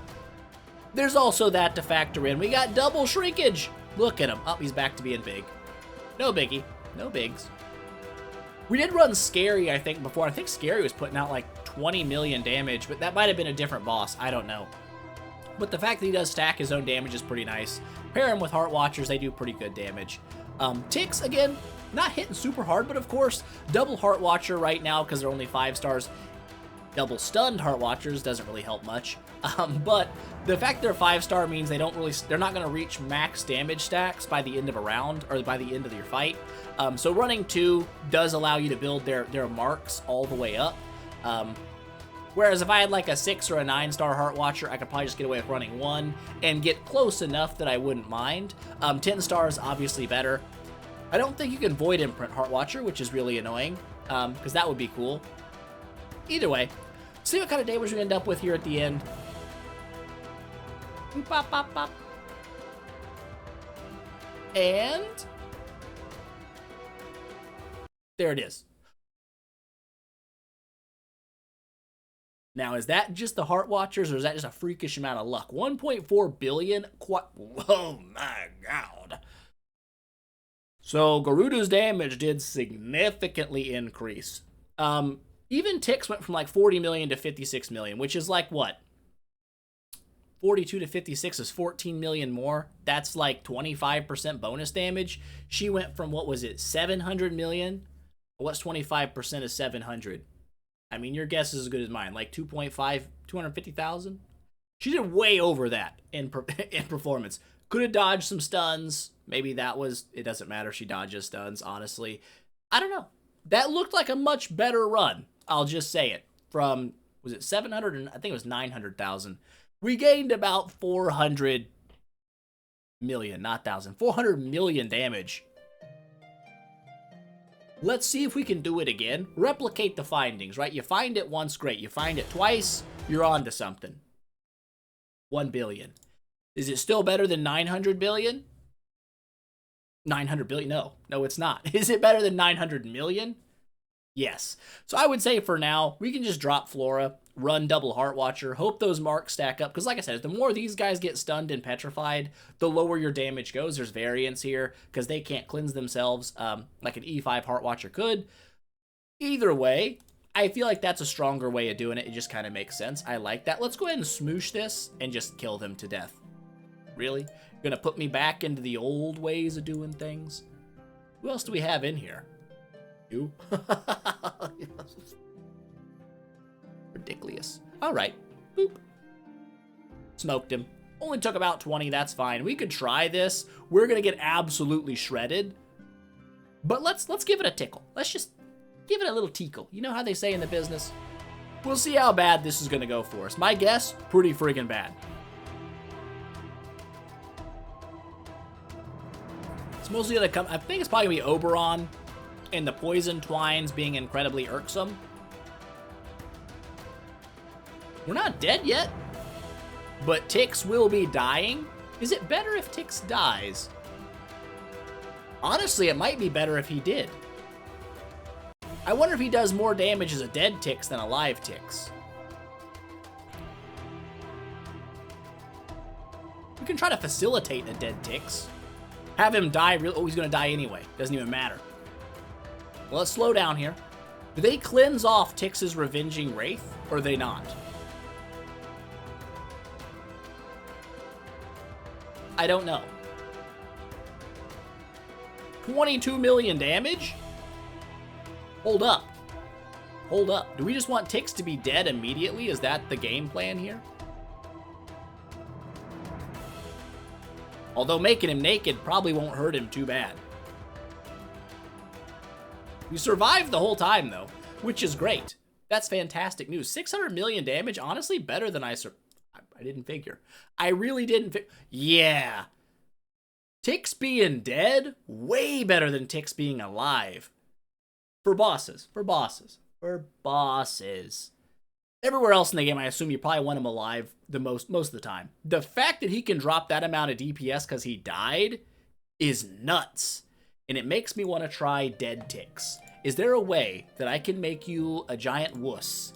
there's also that to factor in. We got double shrinkage. Look at him. Oh, he's back to being big. No biggie. No bigs. We did run Scary, I think, before. I think Scary was putting out like 20 million damage, but that might have been a different boss. I don't know. But the fact that he does stack his own damage is pretty nice. Pair him with Heart Watchers, they do pretty good damage. Tix, again, not hitting super hard, but of course, double Heart Watcher right now because they're only 5 stars. Double stunned Heart Watchers doesn't really help much. But the fact they're 5-star means they're not going to reach max damage stacks by the end of a round or by the end of your fight. So running 2 does allow you to build their marks all the way up. Whereas if I had like a 6 or a 9-star Heart Watcher, I could probably just get away with running 1 and get close enough that I wouldn't mind. 10 stars, obviously better. I don't think you can void imprint Heart Watcher, which is really annoying, because that would be cool. Either way, see what kind of damage we end up with here at the end. Pop, pop, pop. And there it is. Now, is that just the Heart Watchers, or is that just a freakish amount of luck? 1.4 billion? Oh my god. So, Garuda's damage did significantly increase. Even Tix went from like 40 million to 56 million, which is like what? 42 to 56 is 14 million more. That's like 25% bonus damage. She went from, what was it, 700 million? What's 25% of 700? I mean, your guess is as good as mine. Like 2.5, 250,000? She did way over that in performance. Could have dodged some stuns. Maybe that was, it doesn't matter. She dodges stuns, honestly. I don't know. That looked like a much better run. I'll just say it. From, was it 700? And I think it was 900,000. We gained about 400 million, not thousand. 400 million damage. Let's see if we can do it again. Replicate the findings, right? You find it once, great. You find it twice, you're on to something. 1 billion. Is it still better than 900 billion? 900 billion? No, it's not. Is it better than 900 million? Yes. So I would say for now, we can just drop Flora, run double Heart Watcher, hope those marks stack up. Because like I said, the more these guys get stunned and petrified, the lower your damage goes. There's variance here because they can't cleanse themselves like an E5 Heart Watcher could. Either way, I feel like that's a stronger way of doing it. It just kind of makes sense. I like that. Let's go ahead and smoosh this and just kill them to death. Really? You're gonna put me back into the old ways of doing things? Who else do we have in here? You? Ridiculous. All right. Boop. Smoked him. Only took about 20, that's fine. We could try this. We're gonna get absolutely shredded. But let's give it a tickle. Let's just give it a little tickle. You know how they say in the business? We'll see how bad this is gonna go for us. My guess, pretty friggin' bad. It's mostly gonna come, I think it's probably gonna be Oberon and the poison twines being incredibly irksome. We're not dead yet, but Tix will be dying. Is it better if Tix dies? Honestly, it might be better if he did. I wonder if he does more damage as a dead Tix than a live Tix. We can try to facilitate a dead Tix. Have him die, oh, he's gonna die anyway. Doesn't even matter. Well, let's slow down here. Do they cleanse off Tix's Revenging Wraith, or they not? I don't know. 22 million damage? Hold up. Hold up. Do we just want Tix to be dead immediately? Is that the game plan here? Although making him naked probably won't hurt him too bad. We survived the whole time, though, which is great. That's fantastic news. 600 million damage, honestly, better than I didn't figure. I really didn't yeah. Tix being dead, way better than Tix being alive. For bosses. For bosses. For bosses. Everywhere else in the game, I assume you probably want him alive the most of the time. The fact that he can drop that amount of DPS because he died is nuts. And it makes me want to try dead Tix. Is there a way that I can make you a giant wuss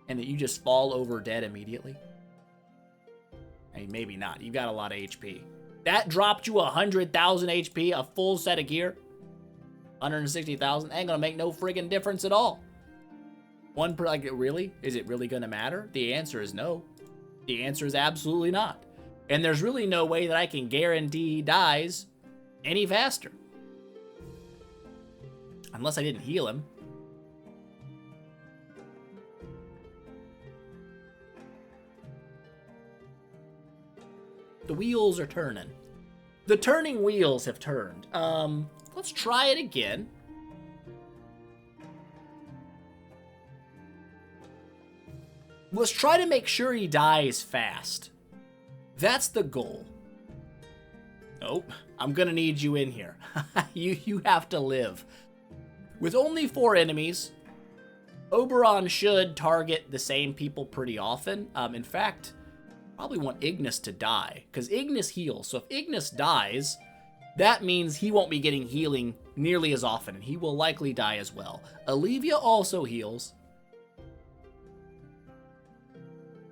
and that you just fall over dead immediately? I mean, maybe not. You've got a lot of HP. That dropped you 100,000 HP, a full set of gear. 160,000 ain't gonna make no friggin' difference at all. Like, really? Is it really gonna matter? The answer is no. The answer is absolutely not. And there's really no way that I can guarantee he dies any faster. Unless I didn't heal him. The wheels are turning. The turning wheels have turned. Let's try it again. Let's try to make sure he dies fast. That's the goal. Nope. I'm gonna need you in here. You have to live. With only 4 enemies, Oberon should target the same people pretty often. In fact, probably want Ignis to die, because Ignis heals. So if Ignis dies, that means he won't be getting healing nearly as often, and he will likely die as well. Olivia also heals.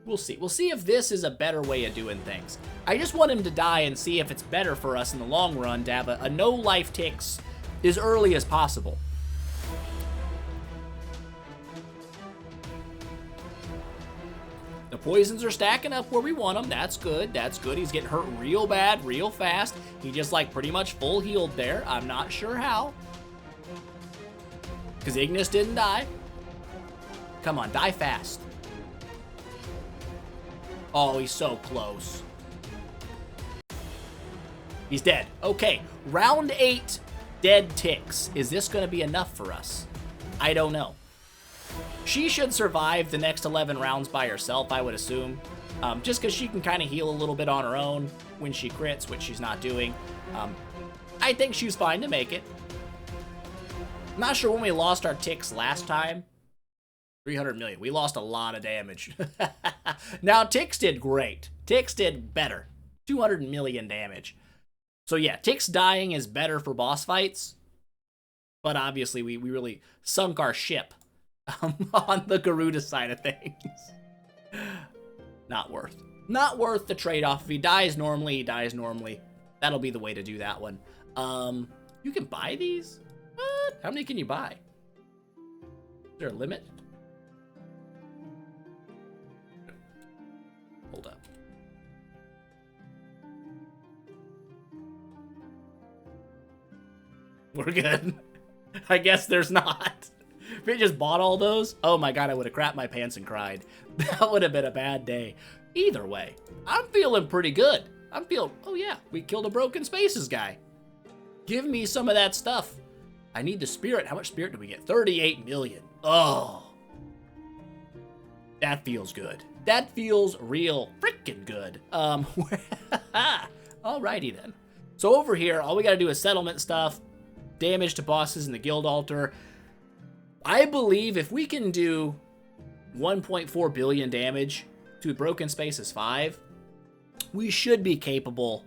We'll see. We'll see if this is a better way of doing things. I just want him to die and see if it's better for us in the long run to have a no-life Tix as early as possible. The poisons are stacking up where we want them. That's good. That's good. He's getting hurt real bad, real fast. He just like pretty much full healed there. I'm not sure how. Because Ignis didn't die. Come on, die fast. Oh, he's so close. He's dead. Okay, round 8, dead Tix. Is this going to be enough for us? I don't know. She should survive the next 11 rounds by herself, I would assume. Just because she can kind of heal a little bit on her own when she crits, which she's not doing. I think she's fine to make it. I'm not sure when we lost our Tix last time. 300 million. We lost a lot of damage. Now, Tix did great. Tix did better. 200 million damage. So yeah, Tix dying is better for boss fights. But obviously, we really sunk our ship on the Garuda side of things. Not worth. Not worth the trade-off. If he dies normally, he dies normally. That'll be the way to do that one. You can buy these? What? How many can you buy? Is there a limit? Hold up. We're good. I guess there's not. If we just bought all those, oh my god, I would have crapped my pants and cried. That would have been a bad day. Either way, I'm feeling pretty good. Oh yeah, we killed a Broken Spaces guy. Give me some of that stuff. I need the spirit. How much spirit did we get? 38 million. Oh. That feels good. That feels real freaking good. Alrighty then. So over here, all we gotta do is settlement stuff, damage to bosses in the guild altar. I believe if we can do 1.4 billion damage to Broken Spaces 5, we should be capable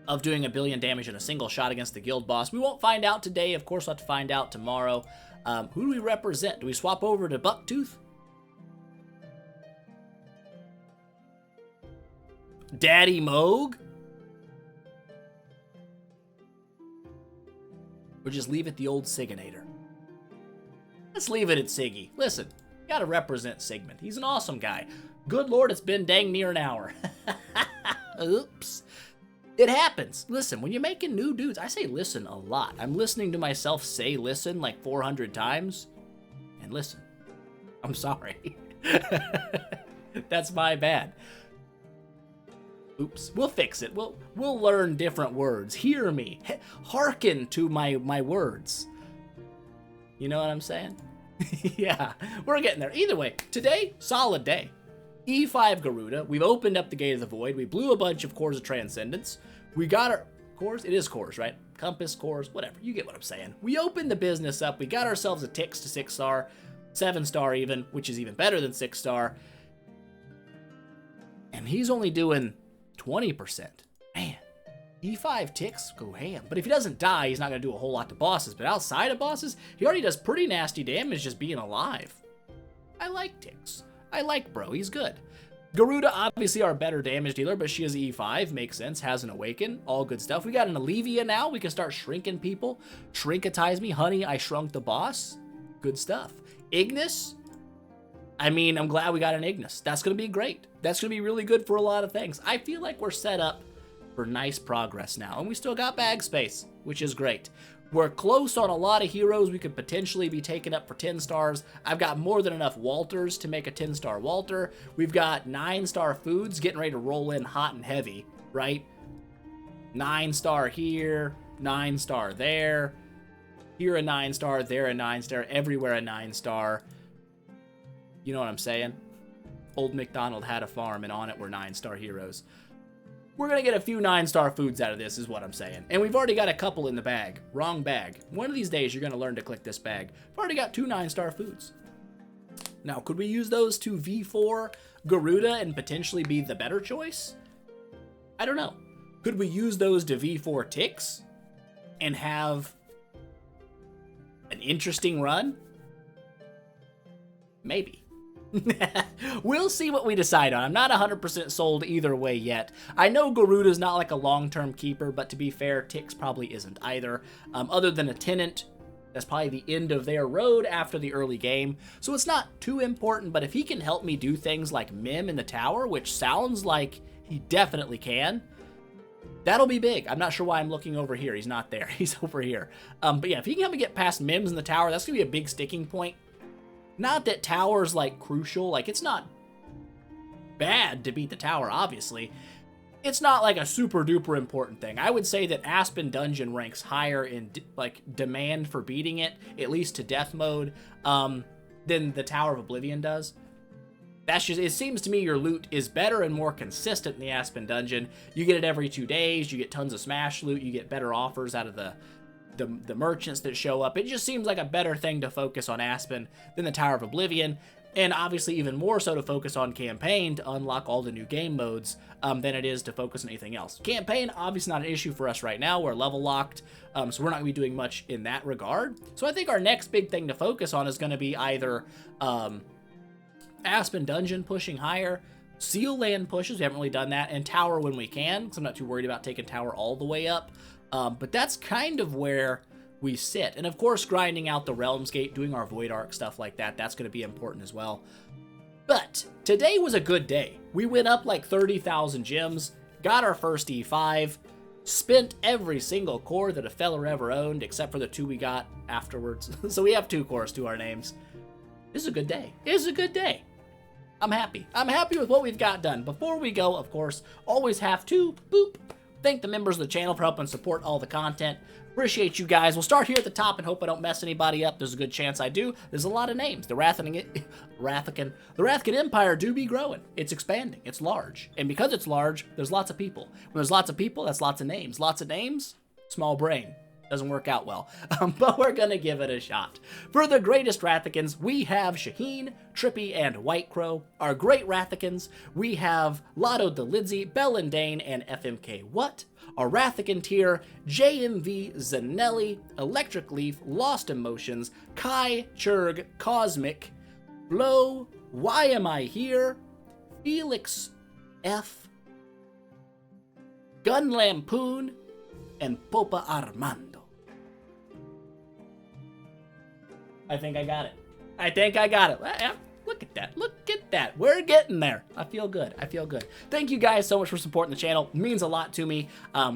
of doing 1 billion damage in a single shot against the guild boss. We won't find out today. Of course, we'll have to find out tomorrow. Who do we represent? Do we swap over to Bucktooth? Daddy Moog? Or just leave it the old Siginator? Let's leave it at Siggy. Listen, you gotta represent Sigmund. He's an awesome guy. Good lord, it's been dang near an hour. Oops. It happens. Listen, when you're making new dudes, I say listen a lot. I'm listening to myself say listen like 400 times. And listen. I'm sorry. That's my bad. Oops. We'll fix it. We'll learn different words. Hear me. Hearken to my words. You know what I'm saying? Yeah, we're getting there. Either way, today, solid day. E5 Garuda. We've opened up the Gate of the Void. We blew a bunch of Cores of Transcendence. We got our cores. It is cores, right? Compass, cores, whatever. You get what I'm saying. We opened the business up. We got ourselves a Tix to 6-star, 7-star even, which is even better than 6-star. And he's only doing 20%. Man, E5 Tix go ham. But if he doesn't die, he's not going to do a whole lot to bosses. But outside of bosses, he already does pretty nasty damage just being alive. I like Tix. I like bro. He's good. Garuda, obviously our better damage dealer, but she is E5. Makes sense. Has an Awaken. All good stuff. We got an Olivia now. We can start shrinking people. Shrinkatize me. Honey, I shrunk the boss. Good stuff. Ignis. I mean, I'm glad we got an Ignis. That's going to be great. That's going to be really good for a lot of things. I feel like we're set up for nice progress now. And we still got bag space, which is great. We're close on a lot of heroes we could potentially be taken up for 10 stars. I've got more than enough Walters to make a 10-star Walter. We've got 9-star foods getting ready to roll in hot and heavy, right? 9-star here, 9-star there. Here a 9-star, there a 9-star, everywhere a 9-star. You know what I'm saying? Old MacDonald had a farm and on it were 9-star heroes. We're going to get a few 9-star foods out of this is what I'm saying. And we've already got a couple in the bag. Wrong bag. One of these days you're going to learn to click this bag. We've already got 2 9-star foods. Now, could we use those to V4 Garuda and potentially be the better choice? I don't know. Could we use those to V4 Tix and have an interesting run? Maybe. We'll see what we decide on. I'm not 100% sold either way yet. I know Garuda's not like a long-term keeper, but to be fair, Tix probably isn't either. Other than a tenant, that's probably the end of their road after the early game. So it's not too important, but if he can help me do things like Mim in the tower, which sounds like he definitely can, that'll be big. I'm not sure why I'm looking over here. He's not there. He's over here. But yeah, if he can help me get past Mims in the tower, that's going to be a big sticking point. Not that tower's, like, crucial. Like, it's not bad to beat the tower, obviously. It's not, like, a super-duper important thing. I would say that Aspen Dungeon ranks higher in, like, demand for beating it, at least to death mode, than the Tower of Oblivion does. That's just, it seems to me your loot is better and more consistent in the Aspen Dungeon. You get it every 2 days, you get tons of smash loot, you get better offers out of the merchants that show up. It just seems like a better thing to focus on Aspen than the Tower of Oblivion, and obviously even more so to focus on campaign to unlock all the new game modes than it is to focus on anything else. Campaign, obviously not an issue for us right now. We're level locked, so we're not going to be doing much in that regard. So I think our next big thing to focus on is going to be either Aspen Dungeon pushing higher, Seal Land pushes, we haven't really done that, and Tower when we can, because I'm not too worried about taking Tower all the way up. But that's kind of where we sit. And of course, grinding out the Realms Gate, doing our Void Arc, stuff like that, that's going to be important as well. But today was a good day. We went up like 30,000 gems, got our first E5, spent every single core that a fella ever owned, except for the 2 we got afterwards. So we have 2 cores to our names. This is a good day. It is a good day. I'm happy. I'm happy with what we've got done. Before we go, of course, always have to, boop, thank the members of the channel for helping support all the content. Appreciate you guys. We'll start here at the top and hope I don't mess anybody up. There's a good chance I do. There's a lot of names. The Rathican Empire do be growing. It's expanding. It's large. And because it's large, there's lots of people. When there's lots of people, that's lots of names. Lots of names, small brain. Doesn't work out well, but we're gonna give it a shot. For the greatest Rathicans, we have Shaheen, Trippy, and White Crow. Our great Rathicans, we have Lotto DeLidsey, Bell and Dane, and FMK What? Our Rathican tier, JMV, Zanelli, Electric Leaf, Lost Emotions, Kai, Churg, Cosmic, Flo, Why Am I Here, Felix F, Gun Lampoon, and Popa Armando. I think I got it. I think I got it. Look at that. Look at that. We're getting there. I feel good. I feel good. Thank you guys so much for supporting the channel. It means a lot to me.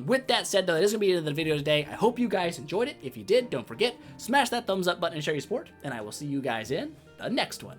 With that said, though, that is going to be the end of the video today. I hope you guys enjoyed it. If you did, don't forget, smash that thumbs up button and share your support, and I will see you guys in the next one.